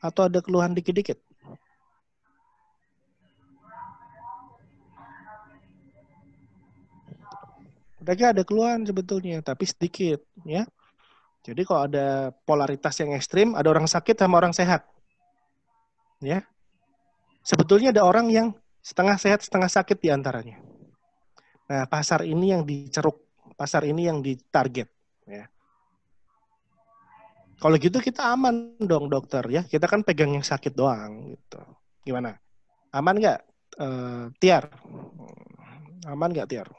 Atau ada keluhan dikit-dikit? Mereka ada keluhan sebetulnya, tapi sedikit, ya. Jadi kalau ada polaritas yang ekstrim, ada orang sakit sama orang sehat. Ya. Sebetulnya ada orang yang setengah sehat, setengah sakit di antaranya. Nah, pasar ini yang diceruk, pasar ini yang ditarget. Ya. Kalau gitu kita aman dong dokter ya. Kita kan pegang yang sakit doang. Gitu. Gimana? Aman nggak, Tiar? Aman nggak, Tiar?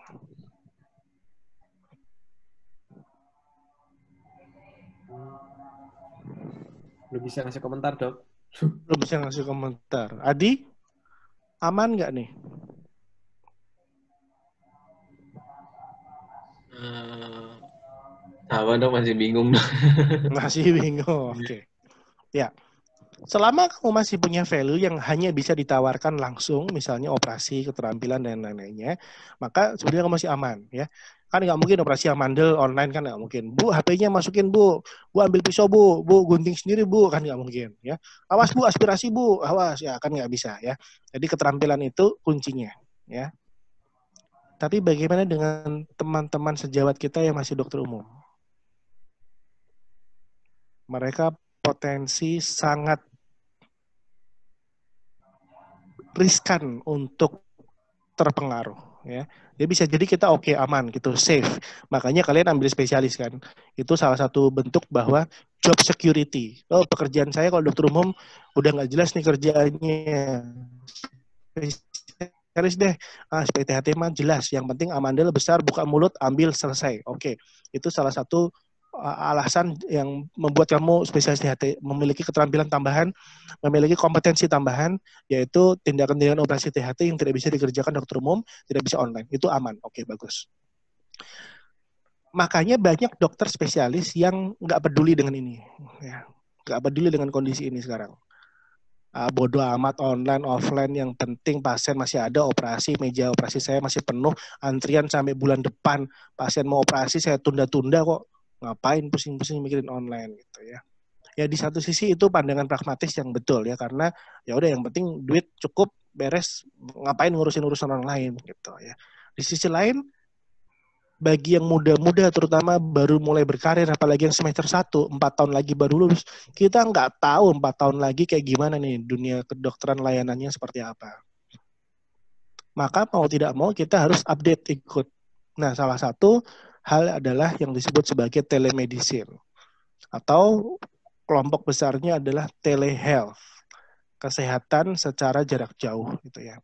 Belum bisa ngasih komentar, Dok. Belum bisa ngasih komentar. Adi, aman nggak nih? Sama dong, masih bingung. Masih bingung, oke. Ya, selama kamu masih punya value yang hanya bisa ditawarkan langsung, misalnya operasi, keterampilan, dan lain-lainnya, maka sebenarnya kamu masih aman, ya. Kan nggak mungkin operasi amandel online, kan nggak mungkin. Bu, HP-nya masukin, Bu ambil pisau, Bu gunting sendiri, Bu, kan nggak mungkin, ya. Awas, Bu, aspirasi, Bu, awas, ya kan nggak bisa, ya. Jadi keterampilan itu kuncinya, ya. Tapi bagaimana dengan teman-teman sejawat kita yang masih dokter umum? Mereka potensi sangat riskan untuk terpengaruh, ya. Jadi bisa jadi kita oke, aman gitu, safe. Makanya kalian ambil spesialis kan. Itu salah satu bentuk bahwa job security. Oh, pekerjaan saya kalau dokter umum udah nggak jelas nih kerjaannya. Spesialis deh. SPTHT mah jelas. Yang penting amandel besar, buka mulut, ambil, selesai. Oke. Itu salah satu alasan yang membuat kamu spesialis THT, memiliki keterampilan tambahan, memiliki kompetensi tambahan, yaitu tindakan-tindakan operasi THT yang tidak bisa dikerjakan dokter umum, tidak bisa online. Itu aman. Oke, bagus. Makanya banyak dokter spesialis yang nggak peduli dengan ini. Ya. Nggak peduli dengan kondisi ini sekarang. Bodoh amat online, offline, yang penting pasien masih ada, operasi, meja operasi saya masih penuh, antrian sampai bulan depan, pasien mau operasi saya tunda-tunda kok. Ngapain pusing-pusing mikirin online gitu ya. Ya di satu sisi itu pandangan pragmatis yang betul ya, karena ya udah yang penting duit cukup beres, ngapain ngurusin urusan orang lain gitu ya. Di sisi lain bagi yang muda-muda terutama baru mulai berkarir, apalagi yang semester 1, 4 tahun lagi baru lulus, kita nggak tahu 4 tahun lagi kayak gimana nih dunia kedokteran layanannya seperti apa. Maka mau tidak mau kita harus update ikut. Nah, salah satu hal adalah yang disebut sebagai telemedicine, atau kelompok besarnya adalah telehealth, kesehatan secara jarak jauh gitu ya.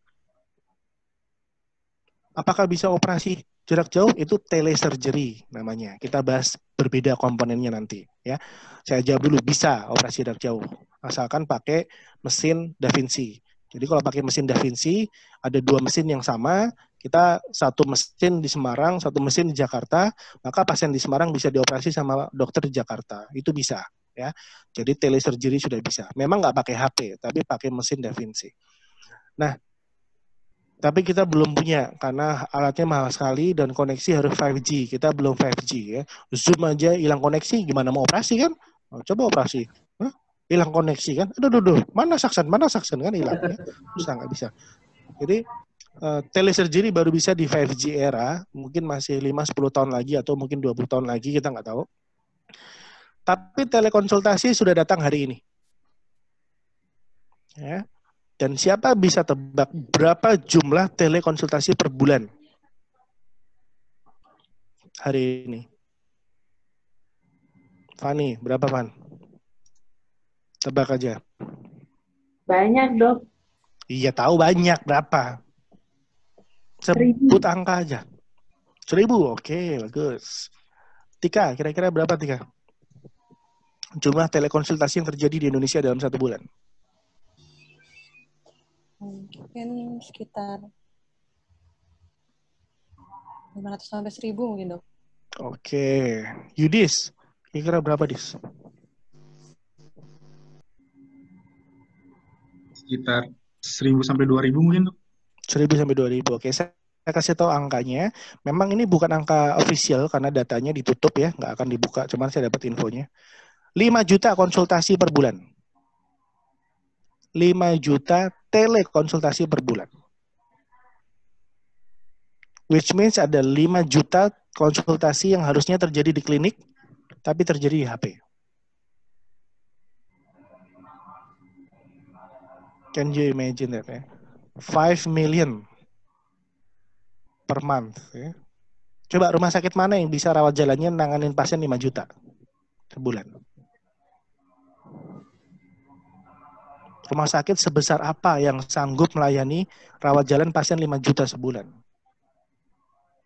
Apakah bisa operasi jarak jauh? Itu telesurgery namanya. Kita bahas berbeda komponennya nanti ya. Saya jawab dulu, bisa operasi jarak jauh asalkan pakai mesin Da Vinci. Jadi kalau pakai mesin Da Vinci, ada 2 mesin yang sama, kita satu mesin di Semarang, satu mesin di Jakarta, maka pasien di Semarang bisa dioperasi sama dokter di Jakarta. Itu bisa, ya. Jadi telesurgery sudah bisa. Memang nggak pakai HP, tapi pakai mesin Da Vinci. Nah, tapi kita belum punya, karena alatnya mahal sekali dan koneksi harus 5G. Kita belum 5G, ya. Zoom aja hilang koneksi, gimana mau operasi kan? Coba operasi. Hilang koneksi kan? Aduh, mana saksen kan hilang. Ya. Susah, nggak bisa. Jadi telesurgery baru bisa di 5G era, mungkin masih 5-10 tahun lagi atau mungkin 20 tahun lagi, kita nggak tahu. Tapi telekonsultasi sudah datang hari ini. Ya. Dan siapa bisa tebak berapa jumlah telekonsultasi per bulan hari ini? Fani, berapa, Fan? Tebak aja. Banyak, Dok. Iya, tahu banyak. Berapa? Sebut angka aja. 1.000, oke, bagus. Tika, kira-kira berapa, Tika? Jumlah telekonsultasi yang terjadi di Indonesia dalam 1 bulan. Mungkin sekitar 500 sampai 1.000 mungkin, Dok. Oke. Yudis, kira-kira berapa, Dis? Sekitar 1.000 sampai 2.000 mungkin, Dok. 1.000 sampai 2.000. Oke, saya kasih tahu angkanya. Memang ini bukan angka official karena datanya ditutup ya, nggak akan dibuka. Cuman saya dapat infonya. 5 juta konsultasi per bulan. 5 juta telekonsultasi per bulan. Which means ada 5 juta konsultasi yang harusnya terjadi di klinik, tapi terjadi di HP. Can you imagine that? Ya? 5 million per month. Ya. Coba rumah sakit mana yang bisa rawat jalannya nanganin pasien 5 juta sebulan? Rumah sakit sebesar apa yang sanggup melayani rawat jalan pasien 5 juta sebulan?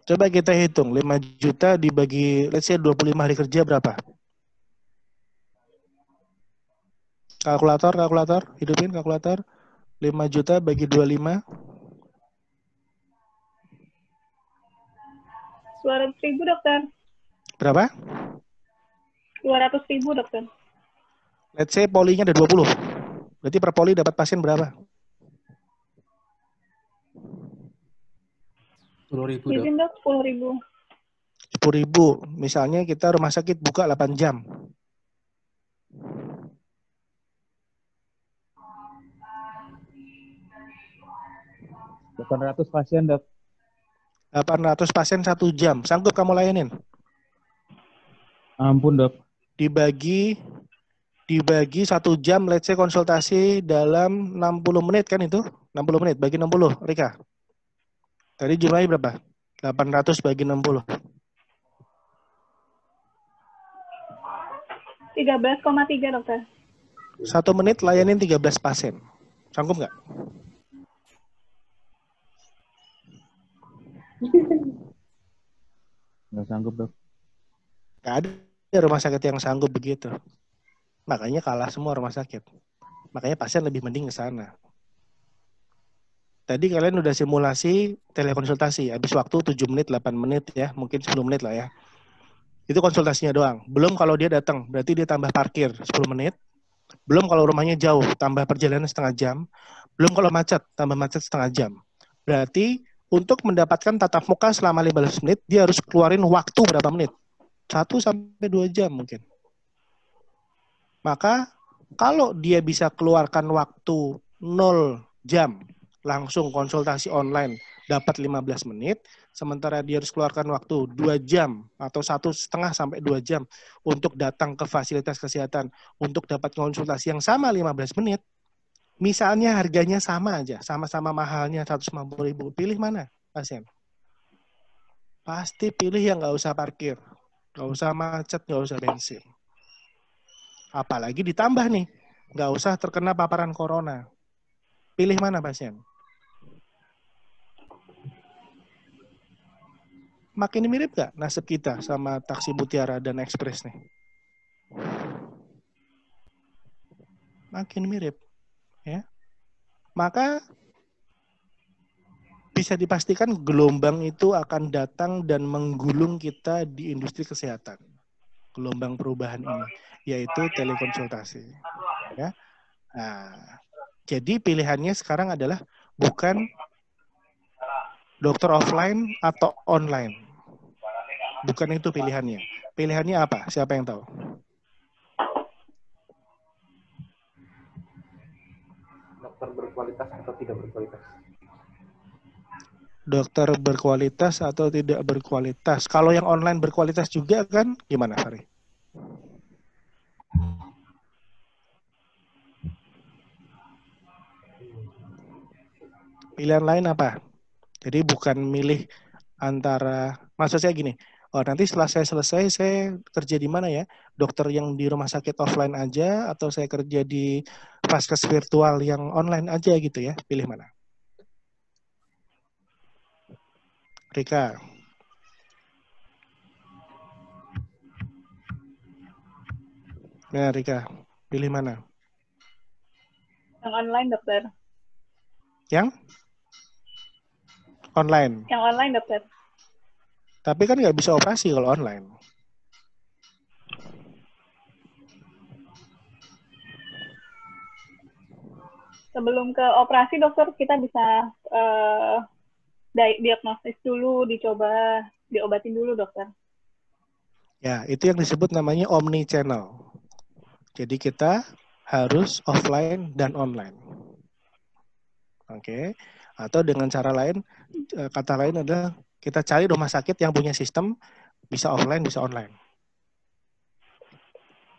Coba kita hitung, 5 juta dibagi, let's say 25 hari kerja berapa? Kalkulator, hidupin kalkulator. 5 juta bagi 25. 200.000 dokter. Berapa? 200.000 dokter. Let's say polinya ada 20. Berarti per poli dapat pasien berapa? 10.000 dok. Izin dok, 10.000. 10.000. Misalnya kita rumah sakit buka 8 jam. Delapan 800 pasien, Dok. 800 pasien 1 jam. Sanggup kamu layanin? Ampun, Dok. Dibagi 1 jam, let's say konsultasi dalam 60 menit kan itu? 60 menit, bagi 60, Rika. Tadi jumlahnya berapa? 800 bagi 60. 13,3 dokter. 1 menit layanin 13 pasien. Sanggup nggak? Nggak sanggup, Dok. Nggak ada rumah sakit yang sanggup begitu. Makanya kalah semua rumah sakit. Makanya pasien lebih mending ke sana. Tadi kalian udah simulasi telekonsultasi. Habis waktu 7 menit, 8 menit ya. Mungkin 10 menit lah ya. Itu konsultasinya doang. Belum kalau dia datang. Berarti dia tambah parkir 10 menit. Belum kalau rumahnya jauh. Tambah perjalanan setengah jam. Belum kalau macet. Tambah macet setengah jam. Berarti untuk mendapatkan tatap muka selama 15 menit, dia harus keluarin waktu berapa menit? 1-2 jam mungkin. Maka kalau dia bisa keluarkan waktu 0 jam, langsung konsultasi online, dapat 15 menit, sementara dia harus keluarkan waktu 2 jam atau 1,5 sampai 2 jam untuk datang ke fasilitas kesehatan, untuk dapat konsultasi yang sama 15 menit, misalnya harganya sama aja, sama-sama mahalnya 150.000, pilih mana pasien? Pasti pilih yang nggak usah parkir, nggak usah macet, nggak usah bensin. Apalagi ditambah nih, nggak usah terkena paparan corona. Pilih mana pasien? Makin mirip nggak nasib kita sama taksi Mutiara dan Express nih? Makin mirip. Ya. Maka bisa dipastikan gelombang itu akan datang dan menggulung kita di industri kesehatan. Gelombang perubahan ini, yaitu telekonsultasi. Ya. Nah, jadi pilihannya sekarang adalah bukan dokter offline atau online. Bukan itu pilihannya. Pilihannya apa? Siapa yang tahu? Dokter berkualitas atau tidak berkualitas? Dokter berkualitas atau tidak berkualitas. Kalau yang online berkualitas juga kan gimana, Fari? Pilihan lain apa? Jadi bukan milih antara, maksud saya gini, oh nanti setelah saya selesai, saya kerja di mana ya? Dokter yang di rumah sakit offline aja, atau saya kerja di vaskes virtual yang online aja gitu ya? Pilih mana? Rika. Nah, Rika, pilih mana? Yang online dokter. Yang? Online. Yang online dokter. Tapi kan nggak bisa operasi kalau online. Sebelum ke operasi dokter kita bisa diagnosis dulu, dicoba diobatin dulu dokter. Ya, itu yang disebut namanya omni channel. Jadi kita harus offline dan online. Oke. Atau dengan cara lain, kata lain adalah kita cari rumah sakit yang punya sistem bisa offline, bisa online.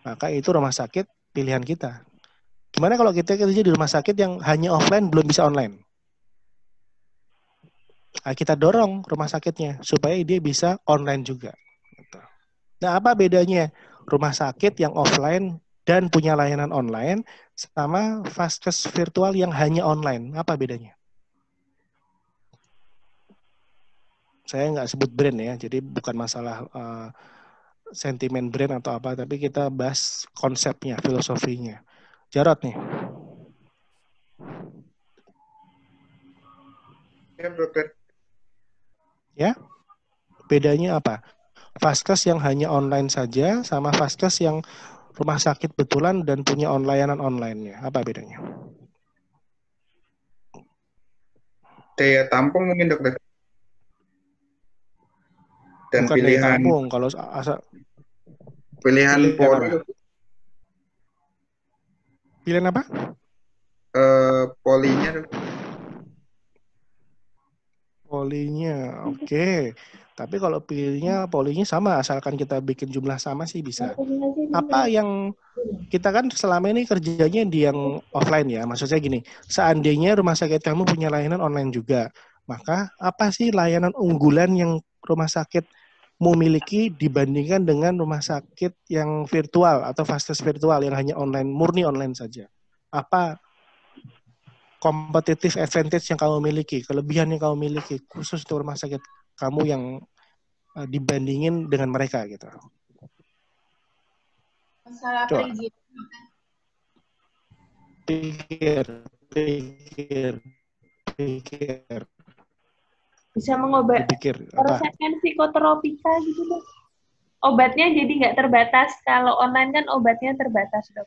Maka itu rumah sakit pilihan kita. Gimana kalau kita kerja di rumah sakit yang hanya offline, belum bisa online? Nah, kita dorong rumah sakitnya supaya dia bisa online juga. Nah, apa bedanya rumah sakit yang offline dan punya layanan online sama vaskes virtual yang hanya online? Apa bedanya? Saya nggak sebut brand ya, jadi bukan masalah sentimen brand atau apa, tapi kita bahas konsepnya, filosofinya. Jarod nih. Ya, dokter. Ya? Bedanya apa? Vaskes yang hanya online saja sama vaskes yang rumah sakit betulan dan punya layanan online-nya. Apa bedanya? Daya tampung mungkin dokter. Dan bukan daya pilihan tampung, kalau asal pilihan poli. Pilihan apa? Polinya. Polinya, oke. Tapi kalau pilihnya polinya sama, asalkan kita bikin jumlah sama sih bisa. Apa yang kita kan selama ini kerjanya di yang offline ya, maksudnya gini, seandainya rumah sakit kamu punya layanan online juga, maka apa sih layanan unggulan yang rumah sakit memiliki dibandingkan dengan rumah sakit yang virtual atau vaskes virtual yang hanya online, murni online saja? Apa competitive advantage yang kamu miliki, kelebihan yang kamu miliki, khusus untuk rumah sakit kamu yang dibandingin dengan mereka gitu? Masalah perizinan. Pikir. Bisa meresepkan psikoterapika gitu dok. Obatnya jadi nggak terbatas. Kalau online kan obatnya terbatas dok.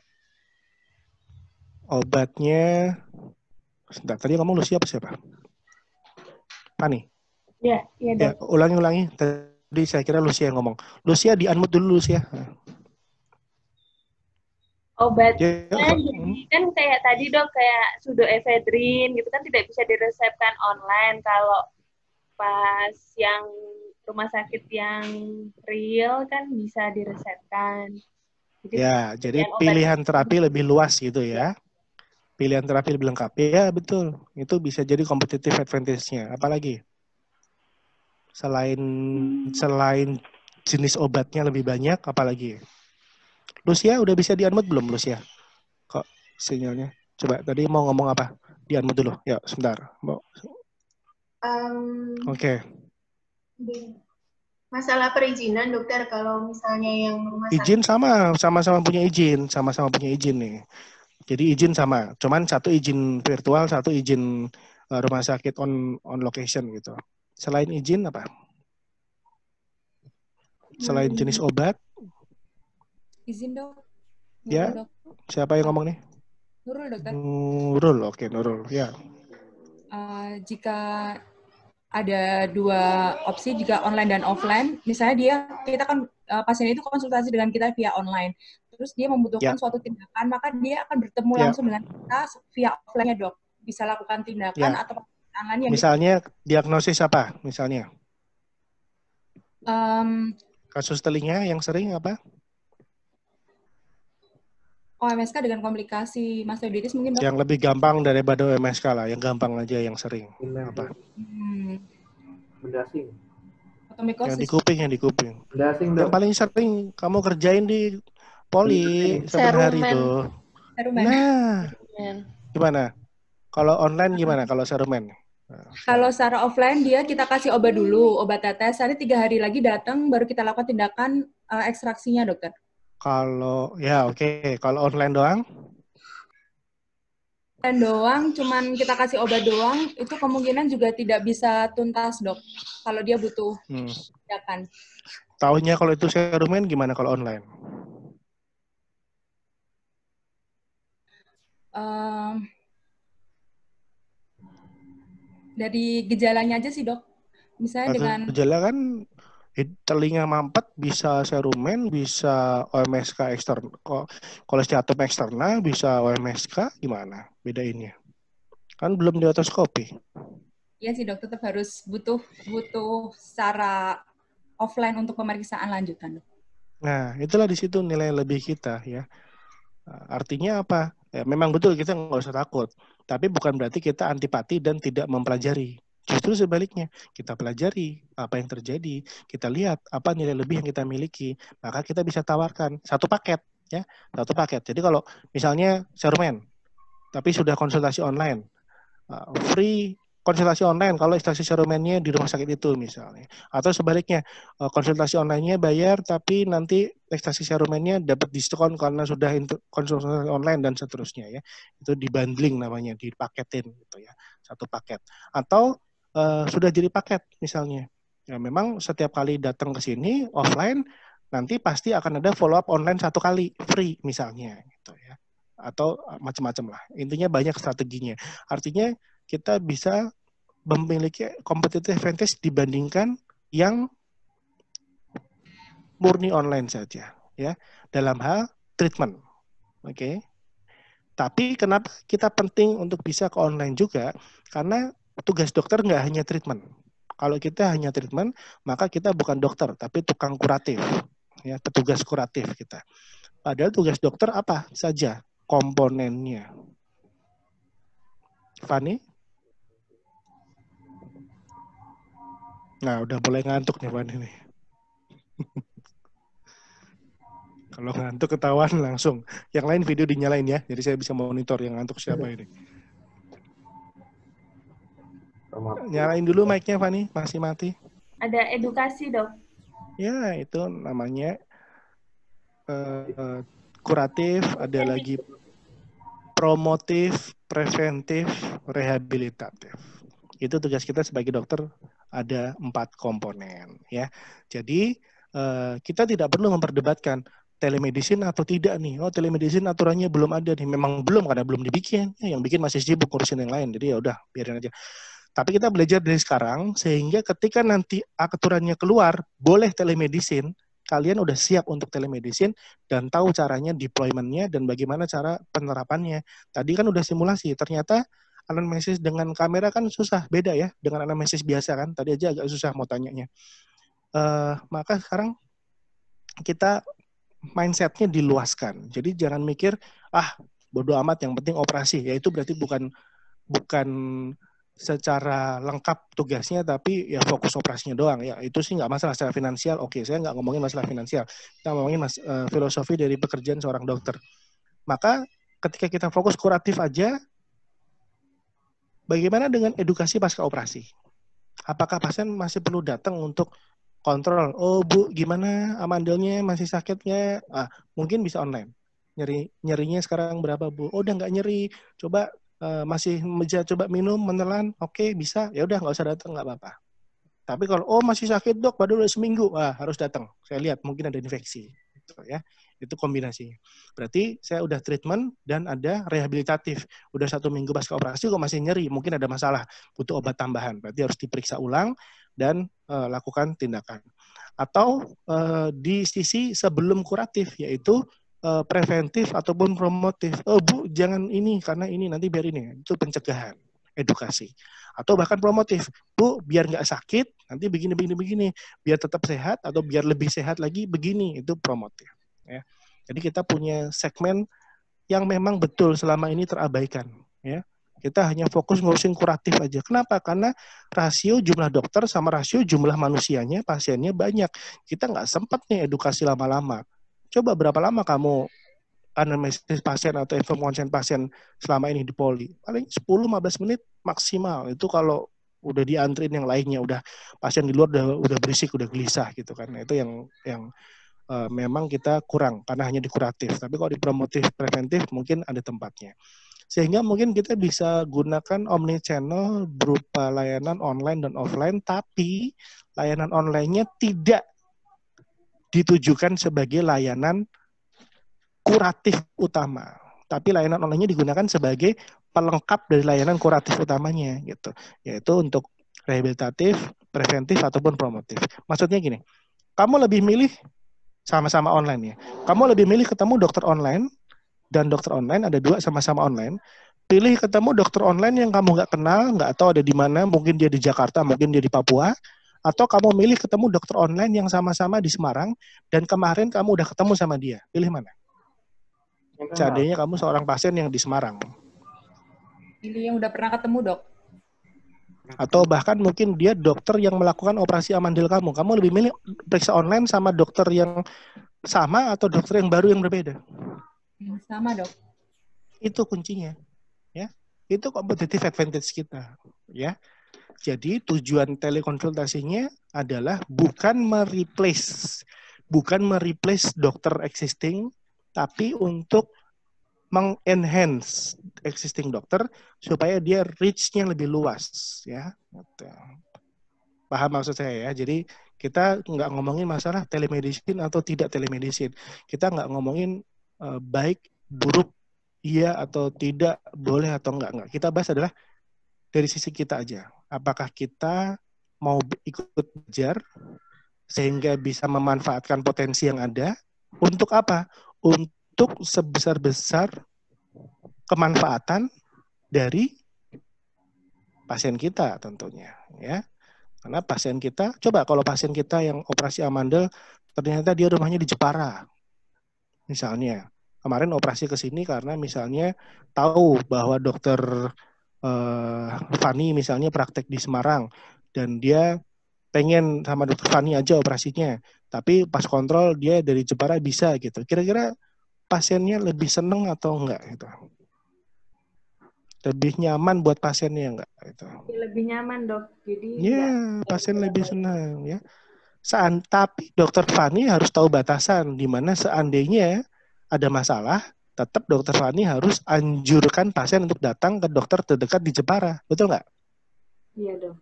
Obatnya, sebentar, tadi kamu Lucia apa siapa? Pani? Iya dok. Ya, ulangi. Tadi saya kira Lucia yang ngomong. Lucia di-unmute dulu Lucia. Obatnya jadi kan kayak tadi dok, kayak pseudoephedrine gitu kan tidak bisa diresepkan online. Kalau pas yang rumah sakit yang real kan bisa diresepkan. Jadi pilihan terapi lebih luas gitu ya. Pilihan terapi lebih lengkap. Ya betul. Itu bisa jadi competitive advantage-nya. Apalagi? Selain jenis obatnya lebih banyak, apalagi? Lucia udah bisa di-unmute belum Lucia? Kok sinyalnya? Coba tadi mau ngomong apa? Di-unmute dulu. Ya, sebentar. Oke. Masalah perizinan dokter, kalau misalnya yang rumah sakit. Izin sama-sama punya izin nih. Jadi izin sama, cuman satu izin virtual, satu izin rumah sakit on location gitu. Selain izin apa? Selain jenis obat? Izin dok. Ya, dok. Siapa yang ngomong nih? Nurul dokter. Nurul, oke Nurul. Ya. Jika ada dua opsi, jika online dan offline, misalnya kita kan pasien itu konsultasi dengan kita via online, terus dia membutuhkan suatu tindakan, maka dia akan bertemu langsung dengan kita via offline-nya dok. Bisa lakukan tindakan atau tangan yang misalnya diagnosis apa? Misalnya kasus telinga yang sering apa? OMSK dengan komplikasi mastoiditis mungkin dok. Yang lebih gampang daripada OMSK lah, yang gampang aja yang sering. Apa? Mendasing. Yang di kuping. Mendasing yang paling sering kamu kerjain di poli sehari tuh. Nah, gimana? Kalau online gimana? Kalau serumen? Kalau secara offline kita kasih obat dulu, obat tetes. Nanti 3 hari lagi datang, baru kita lakukan tindakan ekstraksinya dokter. Kalau kalau online doang? Online doang, cuman kita kasih obat doang, itu kemungkinan juga tidak bisa tuntas dok. Kalau dia butuh tindakan. Taunya kalau itu serumen gimana kalau online? Dari gejalanya aja sih dok. Misalnya dengan gejala kan telinga mampet bisa serumen, bisa OMSK eksternal, kolesteatum eksternal, bisa OMSK, gimana bedainnya? Kan belum di otoskopi. Iya sih dok, tetap harus butuh secara offline untuk pemeriksaan lanjutan dok. Nah, itulah di situ nilai lebih kita ya. Artinya apa? Ya, memang betul kita nggak usah takut, tapi bukan berarti kita antipati dan tidak mempelajari. Justru sebaliknya, kita pelajari apa yang terjadi, kita lihat apa nilai lebih yang kita miliki, maka kita bisa tawarkan satu paket ya, satu paket. Jadi kalau misalnya serumen, tapi sudah konsultasi online, free konsultasi online kalau ekstraksi serumennya di rumah sakit itu misalnya, atau sebaliknya konsultasi online-nya bayar tapi nanti ekstraksi serumennya dapat diskon karena sudah konsultasi online dan seterusnya ya, itu dibundling namanya, dipaketin gitu ya, satu paket. Atau sudah jadi paket misalnya, Ya memang setiap kali datang ke sini offline, nanti pasti akan ada follow up online 1 kali free misalnya gitu ya. Atau macam-macam lah. Intinya banyak strateginya. Artinya kita bisa memiliki competitive advantage dibandingkan yang murni online saja ya dalam hal treatment. Oke. Tapi kenapa kita penting untuk bisa ke online juga? Karena tugas dokter nggak hanya treatment. Kalau kita hanya treatment, maka kita bukan dokter, tapi tukang kuratif. Ya, petugas kuratif kita. Padahal tugas dokter apa saja komponennya. Fani? Nah, udah mulai ngantuk nih Fani nih. Kalau ngantuk ketahuan langsung. Yang lain video dinyalain ya, jadi saya bisa monitor yang ngantuk siapa ini. Nyalain dulu mic-nya, Fani. Masih mati. Ada edukasi, Dok. Ya, itu namanya kuratif, ada lagi promotif, preventif, rehabilitatif. Itu tugas kita sebagai dokter, ada 4 komponen. Ya. Jadi, kita tidak perlu memperdebatkan telemedicine atau tidak nih. Oh, telemedicine aturannya belum ada nih. Memang belum, karena belum dibikin. Yang bikin masih sibuk ngurusin yang lain. Jadi ya udah, biarin aja. Tapi kita belajar dari sekarang, sehingga ketika nanti aturannya keluar, boleh telemedicine, kalian udah siap untuk telemedicine, dan tahu caranya, deployment-nya, dan bagaimana cara penerapannya. Tadi kan udah simulasi, ternyata anamnesis dengan kamera kan susah, beda ya, dengan anamnesis biasa kan, tadi aja agak susah mau tanyanya. Maka sekarang kita mindset-nya diluaskan. Jadi jangan mikir, bodo amat, yang penting operasi. Ya itu berarti bukan secara lengkap tugasnya, tapi ya fokus operasinya doang. Ya itu sih nggak masalah secara finansial. Oke, saya nggak ngomongin masalah finansial. Kita ngomongin filosofi dari pekerjaan seorang dokter. Maka ketika kita fokus kuratif aja, bagaimana dengan edukasi pasca operasi? Apakah pasien masih perlu datang untuk kontrol? Oh Bu, gimana amandelnya, masih sakit nggak? Mungkin bisa online. Nyerinya sekarang berapa Bu? Oh udah nggak nyeri. Coba masih coba minum, menelan, oke, bisa, ya udah nggak usah datang, nggak apa-apa. Tapi kalau masih sakit Dok, padahal udah seminggu, harus datang. Saya lihat mungkin ada infeksi, gitu ya. Itu kombinasinya. Berarti saya udah treatment dan ada rehabilitatif. Udah 1 minggu pasca operasi kok masih nyeri, mungkin ada masalah, butuh obat tambahan. Berarti harus diperiksa ulang dan lakukan tindakan. Atau di sisi sebelum kuratif, yaitu preventif ataupun promotif. Oh Bu, jangan ini karena ini, nanti biar ini. Itu pencegahan, edukasi. Atau bahkan promotif. Bu, biar nggak sakit, nanti begini. Biar tetap sehat atau biar lebih sehat lagi, begini. Itu promotif. Ya. Jadi kita punya segmen yang memang betul selama ini terabaikan. Ya. Kita hanya fokus ngurusin kuratif aja. Kenapa? Karena rasio jumlah dokter sama rasio jumlah manusianya, pasiennya banyak. Kita nggak sempat nih edukasi lama-lama. Coba berapa lama kamu anamnesis pasien atau info konsen pasien selama ini di Poli? Paling 10-15 menit maksimal. Itu kalau udah diantrin yang lainnya, udah pasien di luar udah berisik, udah gelisah gitu kan. Itu yang memang kita kurang karena hanya di kuratif. Tapi kalau di promotif preventif mungkin ada tempatnya. Sehingga mungkin kita bisa gunakan omni channel berupa layanan online dan offline, tapi layanan online-nya tidak ditujukan sebagai layanan kuratif utama, tapi layanan online-nya digunakan sebagai pelengkap dari layanan kuratif utamanya, gitu. Yaitu untuk rehabilitatif, preventif ataupun promotif. Maksudnya gini, kamu lebih milih sama-sama online ya. Kamu lebih milih ketemu dokter online dan dokter online, ada 2 sama-sama online. Pilih ketemu dokter online yang kamu nggak kenal, nggak tahu ada di mana, mungkin dia di Jakarta, mungkin dia di Papua. Atau kamu milih ketemu dokter online yang sama-sama di Semarang, dan kemarin kamu udah ketemu sama dia. Pilih mana? Seandainya kamu seorang pasien yang di Semarang. Pilih yang udah pernah ketemu, Dok. Atau bahkan mungkin dia dokter yang melakukan operasi amandel kamu. Kamu lebih milih periksa online sama dokter yang sama atau dokter yang baru yang berbeda? Sama, Dok. Itu kuncinya. Ya. Itu competitive advantage kita. Ya. Jadi tujuan telekonsultasinya adalah bukan mereplace dokter existing, tapi untuk mengenhance existing dokter supaya dia reach-nya lebih luas, ya. Paham maksud saya ya? Jadi kita nggak ngomongin masalah telemedicine atau tidak telemedicine. Kita nggak ngomongin baik, buruk, iya atau tidak, boleh atau enggak. Kita bahas adalah dari sisi kita aja. Apakah kita mau ikut belajar sehingga bisa memanfaatkan potensi yang ada? Untuk apa? Untuk sebesar-besar kemanfaatan dari pasien kita tentunya, ya. Karena pasien kita, coba kalau pasien kita yang operasi amandel, ternyata dia rumahnya di Jepara. Misalnya, kemarin operasi ke sini karena misalnya tahu bahwa dokter Fani misalnya praktek di Semarang, dan dia pengen sama dokter Fani aja operasinya, tapi pas kontrol dia dari Jepara bisa gitu. Kira-kira pasiennya lebih seneng atau enggak gitu? Lebih nyaman buat pasiennya enggak gitu. Lebih nyaman, Dok. Jadi pasien lebih senang ya. Tapi dokter Fani harus tahu batasan di mana seandainya ada masalah, tetap dokter Fani harus anjurkan pasien untuk datang ke dokter terdekat di Jepara. Betul nggak? Iya, Dok.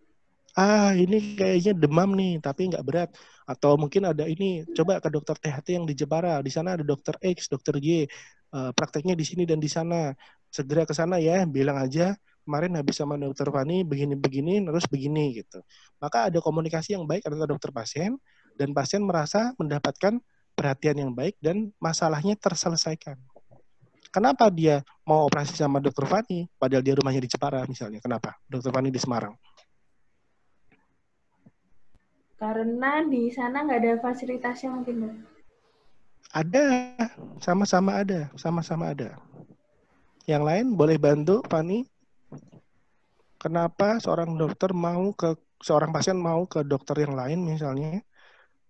Ini kayaknya demam nih, tapi nggak berat. Atau mungkin ada ini, coba ke dokter THT yang di Jepara. Di sana ada dokter X, dokter Y, prakteknya di sini dan di sana. Segera ke sana ya, bilang aja kemarin habis sama dokter Fani begini-begini, terus begini gitu. Maka ada komunikasi yang baik antara dokter pasien, dan pasien merasa mendapatkan perhatian yang baik dan masalahnya terselesaikan. Kenapa dia mau operasi sama dokter Fani, padahal dia rumahnya di Jepara misalnya? Kenapa? Dokter Fani di Semarang. Karena di sana nggak ada fasilitasnya mungkin, Dok. Ada, sama-sama ada. Yang lain boleh bantu, Fani? Kenapa seorang pasien mau ke dokter yang lain misalnya,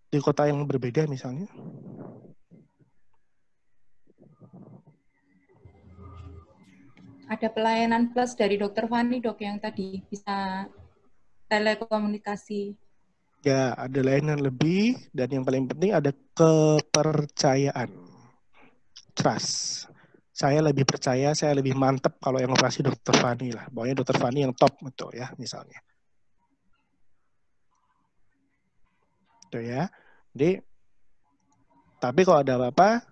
di kota yang berbeda misalnya? Ada pelayanan plus dari dokter Fani, Dok, yang tadi bisa telekomunikasi. Ya, ada layanan lebih, dan yang paling penting ada kepercayaan. Trust. Saya lebih percaya, saya lebih mantep kalau yang operasi dokter Fani lah. Pokoknya dokter Fani yang top gitu ya, misalnya. Itu ya. Jadi, tapi kalau ada apa-apa,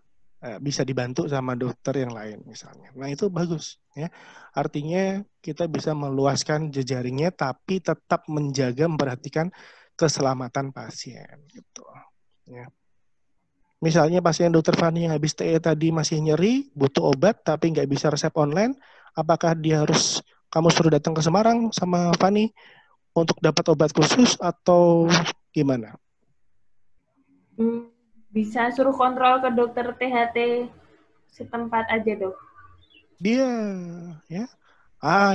bisa dibantu sama dokter yang lain misalnya. Nah, itu bagus ya. Artinya kita bisa meluaskan jejaringnya tapi tetap menjaga, memperhatikan keselamatan pasien gitu ya. Misalnya pasien dokter Fani yang habis TE tadi masih nyeri, butuh obat tapi nggak bisa resep online, apakah dia harus kamu suruh datang ke Semarang sama Fani untuk dapat obat khusus atau gimana? Bisa suruh kontrol ke dokter THT setempat aja, Dok. Dia ya.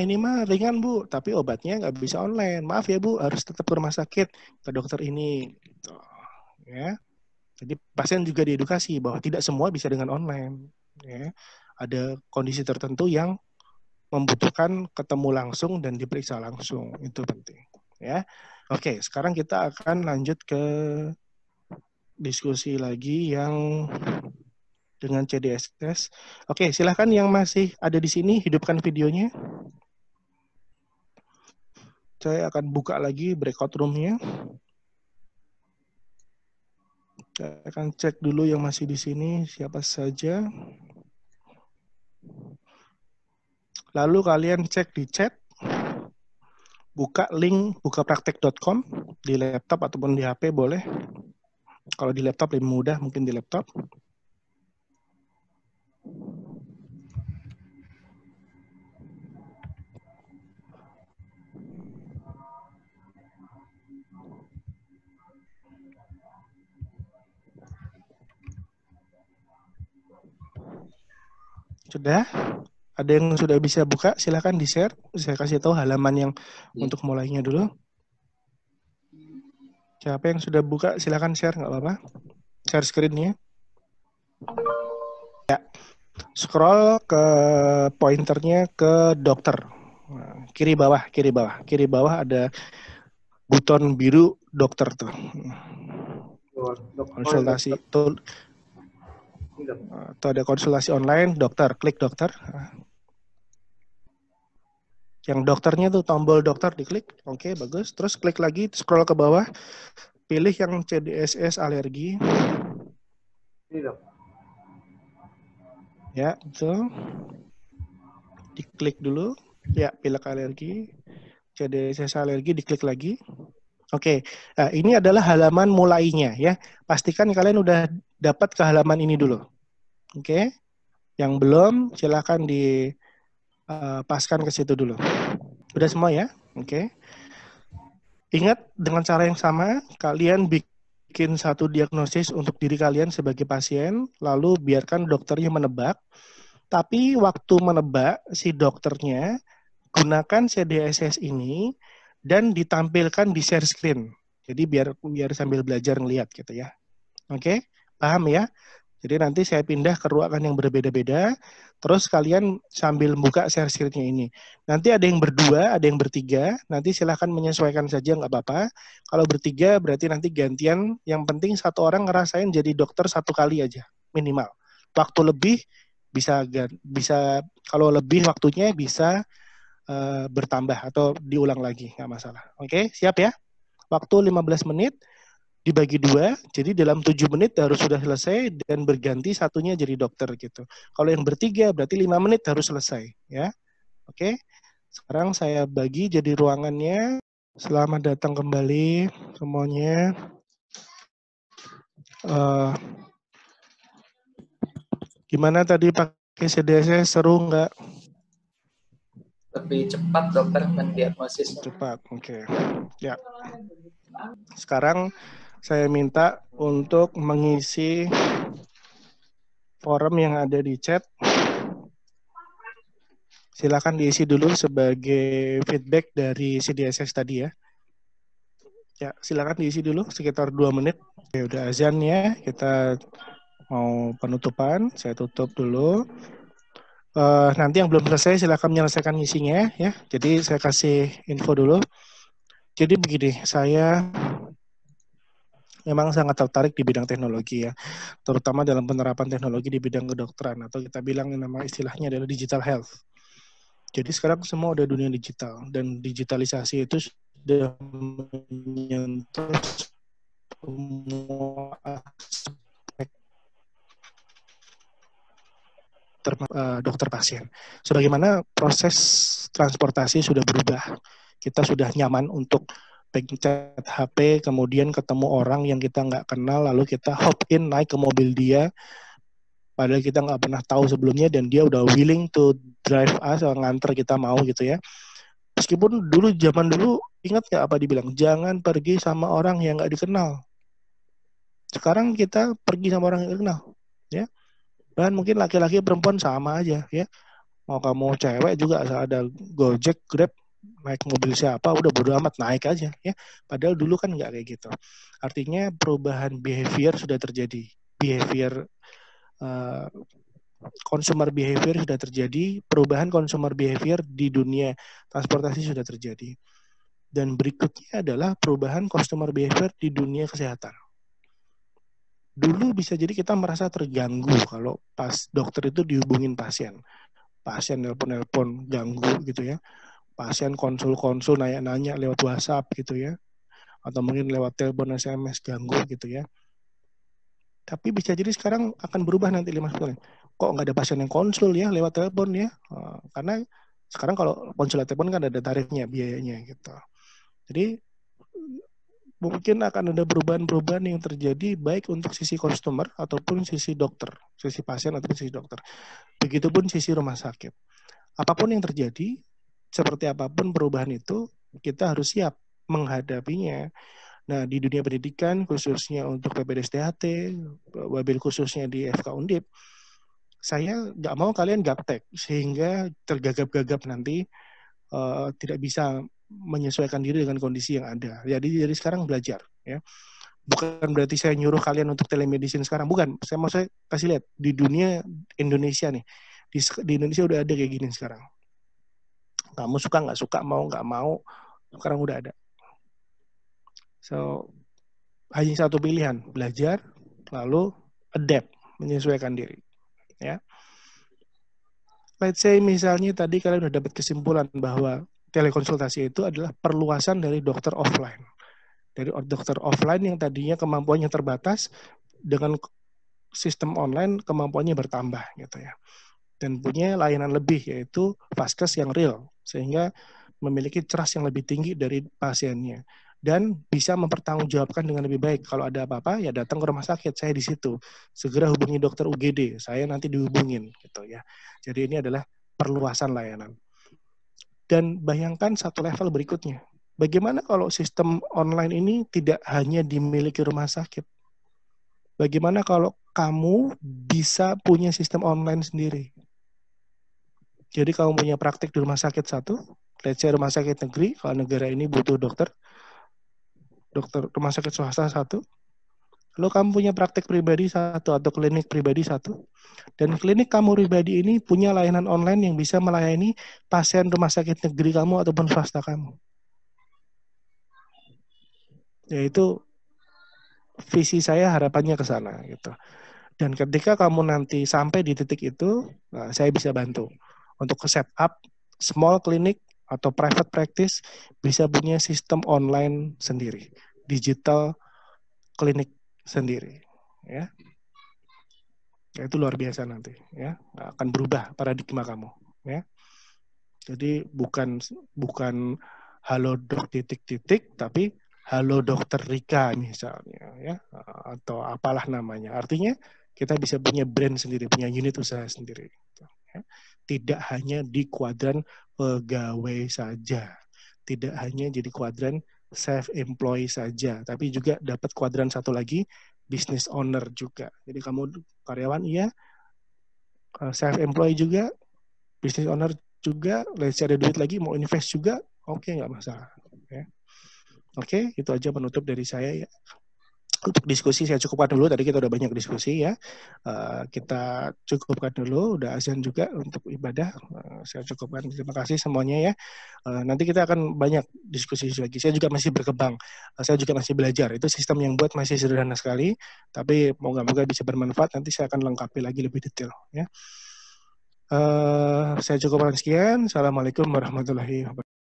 Ini mah ringan Bu, tapi obatnya nggak bisa online. Maaf ya Bu, harus tetap ke rumah sakit ke dokter ini. Gitu. Ya. Jadi pasien juga diedukasi bahwa tidak semua bisa dengan online. Ya. Ada kondisi tertentu yang membutuhkan ketemu langsung dan diperiksa langsung. Itu penting. Ya. Oke, sekarang kita akan lanjut ke diskusi lagi yang dengan CDSS. Oke, silahkan yang masih ada di sini, hidupkan videonya. Saya akan buka lagi breakout room-nya. Saya akan cek dulu yang masih di sini, siapa saja. Lalu kalian cek di chat, buka link bukapraktek.com di laptop ataupun di HP boleh. Kalau di laptop lebih mudah, mungkin di laptop. Sudah? Ada yang sudah bisa buka? Silakan di-share. Saya kasih tahu halaman yang untuk mulainya dulu. Siapa yang sudah buka? Silakan share, nggak apa-apa. Share screen-nya. Ya. Scroll ke pointernya ke dokter. Nah, kiri bawah ada buton biru dokter tuh. Konsultasi tuh. Atau ada konsultasi online, dokter, klik dokter. Yang dokternya tuh tombol dokter diklik, oke bagus. Terus klik lagi, scroll ke bawah, pilih yang CDSS alergi. Ini dok. Ya, betul. Diklik dulu, ya pilek alergi, CDSS alergi, diklik lagi. Oke, nah, ini adalah halaman mulainya ya. Pastikan kalian udah dapat ke halaman ini dulu. Oke, yang belum silakan dipaskan ke situ dulu. Udah semua ya? Oke. Ingat dengan cara yang sama, kalian bikin satu diagnosis untuk diri kalian sebagai pasien, lalu biarkan dokternya menebak. Tapi waktu menebak, si dokternya gunakan CDSS ini dan ditampilkan di share screen. Jadi biar sambil belajar ngelihat gitu ya. Oke? Paham ya? Jadi nanti saya pindah ke ruangan yang berbeda-beda, terus kalian sambil buka share screen-nya ini. Nanti ada yang berdua, ada yang bertiga, nanti silahkan menyesuaikan saja, nggak apa-apa. Kalau bertiga berarti nanti gantian, yang penting satu orang ngerasain jadi dokter satu kali aja, minimal. Waktu lebih bisa kalau lebih waktunya bisa bertambah atau diulang lagi, nggak masalah. Oke, siap ya? Waktu 15 menit, dibagi 2, jadi dalam 7 menit harus sudah selesai dan berganti satunya jadi dokter gitu. Kalau yang bertiga berarti 5 menit harus selesai ya. Oke. Sekarang saya bagi jadi ruangannya. Selamat datang kembali semuanya. Gimana tadi pakai CDSS, seru nggak? Lebih cepat dokter mendiagnosisnya. Cepat, oke. Ya. Sekarang saya minta untuk mengisi forum yang ada di chat. Silakan diisi dulu sebagai feedback dari CDSS tadi ya. Ya, silakan diisi dulu sekitar 2 menit. Ya udah azan ya, kita mau penutupan. Saya tutup dulu. Nanti yang belum selesai silakan menyelesaikan isinya ya. Jadi saya kasih info dulu. Jadi begini, saya memang sangat tertarik di bidang teknologi ya, terutama dalam penerapan teknologi di bidang kedokteran atau kita bilang nama istilahnya adalah digital health. Jadi sekarang semua udah dunia digital dan digitalisasi itu sudah menyentuh semua aspek dokter pasien. Sebagaimana proses transportasi sudah berubah, kita sudah nyaman untuk pencet HP, kemudian ketemu orang yang kita nggak kenal, lalu kita hop in, naik ke mobil dia, padahal kita nggak pernah tahu sebelumnya, dan dia udah willing to drive us, nganter kita mau gitu ya. Meskipun zaman dulu, ingat nggak apa dibilang, jangan pergi sama orang yang nggak dikenal. Sekarang kita pergi sama orang yang dikenal, ya. Dan mungkin laki-laki perempuan sama aja, ya. Mau kamu cewek juga asal ada Gojek, Grab, naik mobil siapa, udah bodo amat, naik aja ya. Padahal dulu kan nggak kayak gitu. Artinya perubahan behavior sudah terjadi. Consumer behavior sudah terjadi. Perubahan consumer behavior di dunia transportasi sudah terjadi. Dan berikutnya adalah perubahan customer behavior di dunia kesehatan. Dulu bisa jadi kita merasa terganggu kalau pas dokter itu dihubungin pasien. Pasien nelpon-nelpon ganggu gitu ya. Pasien konsul-konsul nanya-nanya lewat WhatsApp gitu ya, atau mungkin lewat telepon SMS ganggu gitu ya. Tapi bisa jadi sekarang akan berubah nanti 5 tahun. Kok nggak ada pasien yang konsul ya lewat telepon ya? Karena sekarang kalau konsul lewat telepon kan ada tarifnya, biayanya gitu. Jadi mungkin akan ada perubahan-perubahan yang terjadi baik untuk sisi customer ataupun sisi dokter, sisi pasien ataupun sisi dokter. Begitupun sisi rumah sakit. Apapun yang terjadi, seperti apapun perubahan itu, kita harus siap menghadapinya. Nah, di dunia pendidikan, khususnya untuk PPDS-THT, wabil khususnya di FK Undip, saya nggak mau kalian gaptek, sehingga tergagap-gagap nanti tidak bisa menyesuaikan diri dengan kondisi yang ada. Jadi dari sekarang belajar. Ya. Bukan berarti saya nyuruh kalian untuk telemedicine sekarang, bukan. Saya mau kasih lihat, di dunia Indonesia nih, di Indonesia udah ada kayak gini sekarang. Kamu suka nggak suka, mau nggak mau, sekarang udah ada. So, hanya satu pilihan, belajar, lalu adapt, menyesuaikan diri. Ya. Let's say misalnya tadi kalian udah dapat kesimpulan bahwa telekonsultasi itu adalah perluasan dari dokter offline. Dari dokter offline yang tadinya kemampuannya terbatas, dengan sistem online kemampuannya bertambah gitu ya. Dan punya layanan lebih, yaitu vaskes yang real, sehingga memiliki trust yang lebih tinggi dari pasiennya. Dan bisa mempertanggungjawabkan dengan lebih baik. Kalau ada apa-apa, ya datang ke rumah sakit, saya di situ. Segera hubungi dokter UGD, saya nanti dihubungin gitu ya. Jadi ini adalah perluasan layanan. Dan bayangkan satu level berikutnya. Bagaimana kalau sistem online ini tidak hanya dimiliki rumah sakit? Bagaimana kalau kamu bisa punya sistem online sendiri? Jadi kamu punya praktik di rumah sakit satu, let's say rumah sakit negeri, kalau negara ini butuh dokter rumah sakit swasta satu, lalu kamu punya praktik pribadi satu atau klinik pribadi satu, dan klinik kamu pribadi ini punya layanan online yang bisa melayani pasien rumah sakit negeri kamu ataupun swasta kamu. Yaitu visi saya, harapannya ke sana gitu. Dan ketika kamu nanti sampai di titik itu, saya bisa bantu untuk set up small clinic atau private practice, bisa punya sistem online sendiri, digital klinik sendiri, ya. Itu luar biasa nanti, ya. Akan berubah paradigma kamu, ya. Jadi bukan halo dok titik-titik, tapi halo dokter Rika misalnya, ya, atau apalah namanya. Artinya kita bisa punya brand sendiri, punya unit usaha sendiri. Ya. Tidak hanya di kuadran pegawai saja, tidak hanya jadi kuadran self-employed saja, tapi juga dapat kuadran satu lagi, business owner juga. Jadi kamu karyawan iya, self-employed juga, business owner juga, let's say ada duit lagi, mau invest juga, oke, nggak masalah. Ya. Oke, itu aja penutup dari saya ya. Untuk diskusi saya cukupkan dulu, tadi kita udah banyak diskusi ya. Kita cukupkan dulu, udah azan juga untuk ibadah. Saya cukupkan, terima kasih semuanya ya. Nanti kita akan banyak diskusi lagi. Saya juga masih berkembang, saya juga masih belajar. Itu sistem yang buat masih sederhana sekali, tapi moga-moga bisa bermanfaat. Nanti saya akan lengkapi lagi lebih detail ya. Saya cukupkan sekian. Assalamualaikum warahmatullahi wabarakatuh.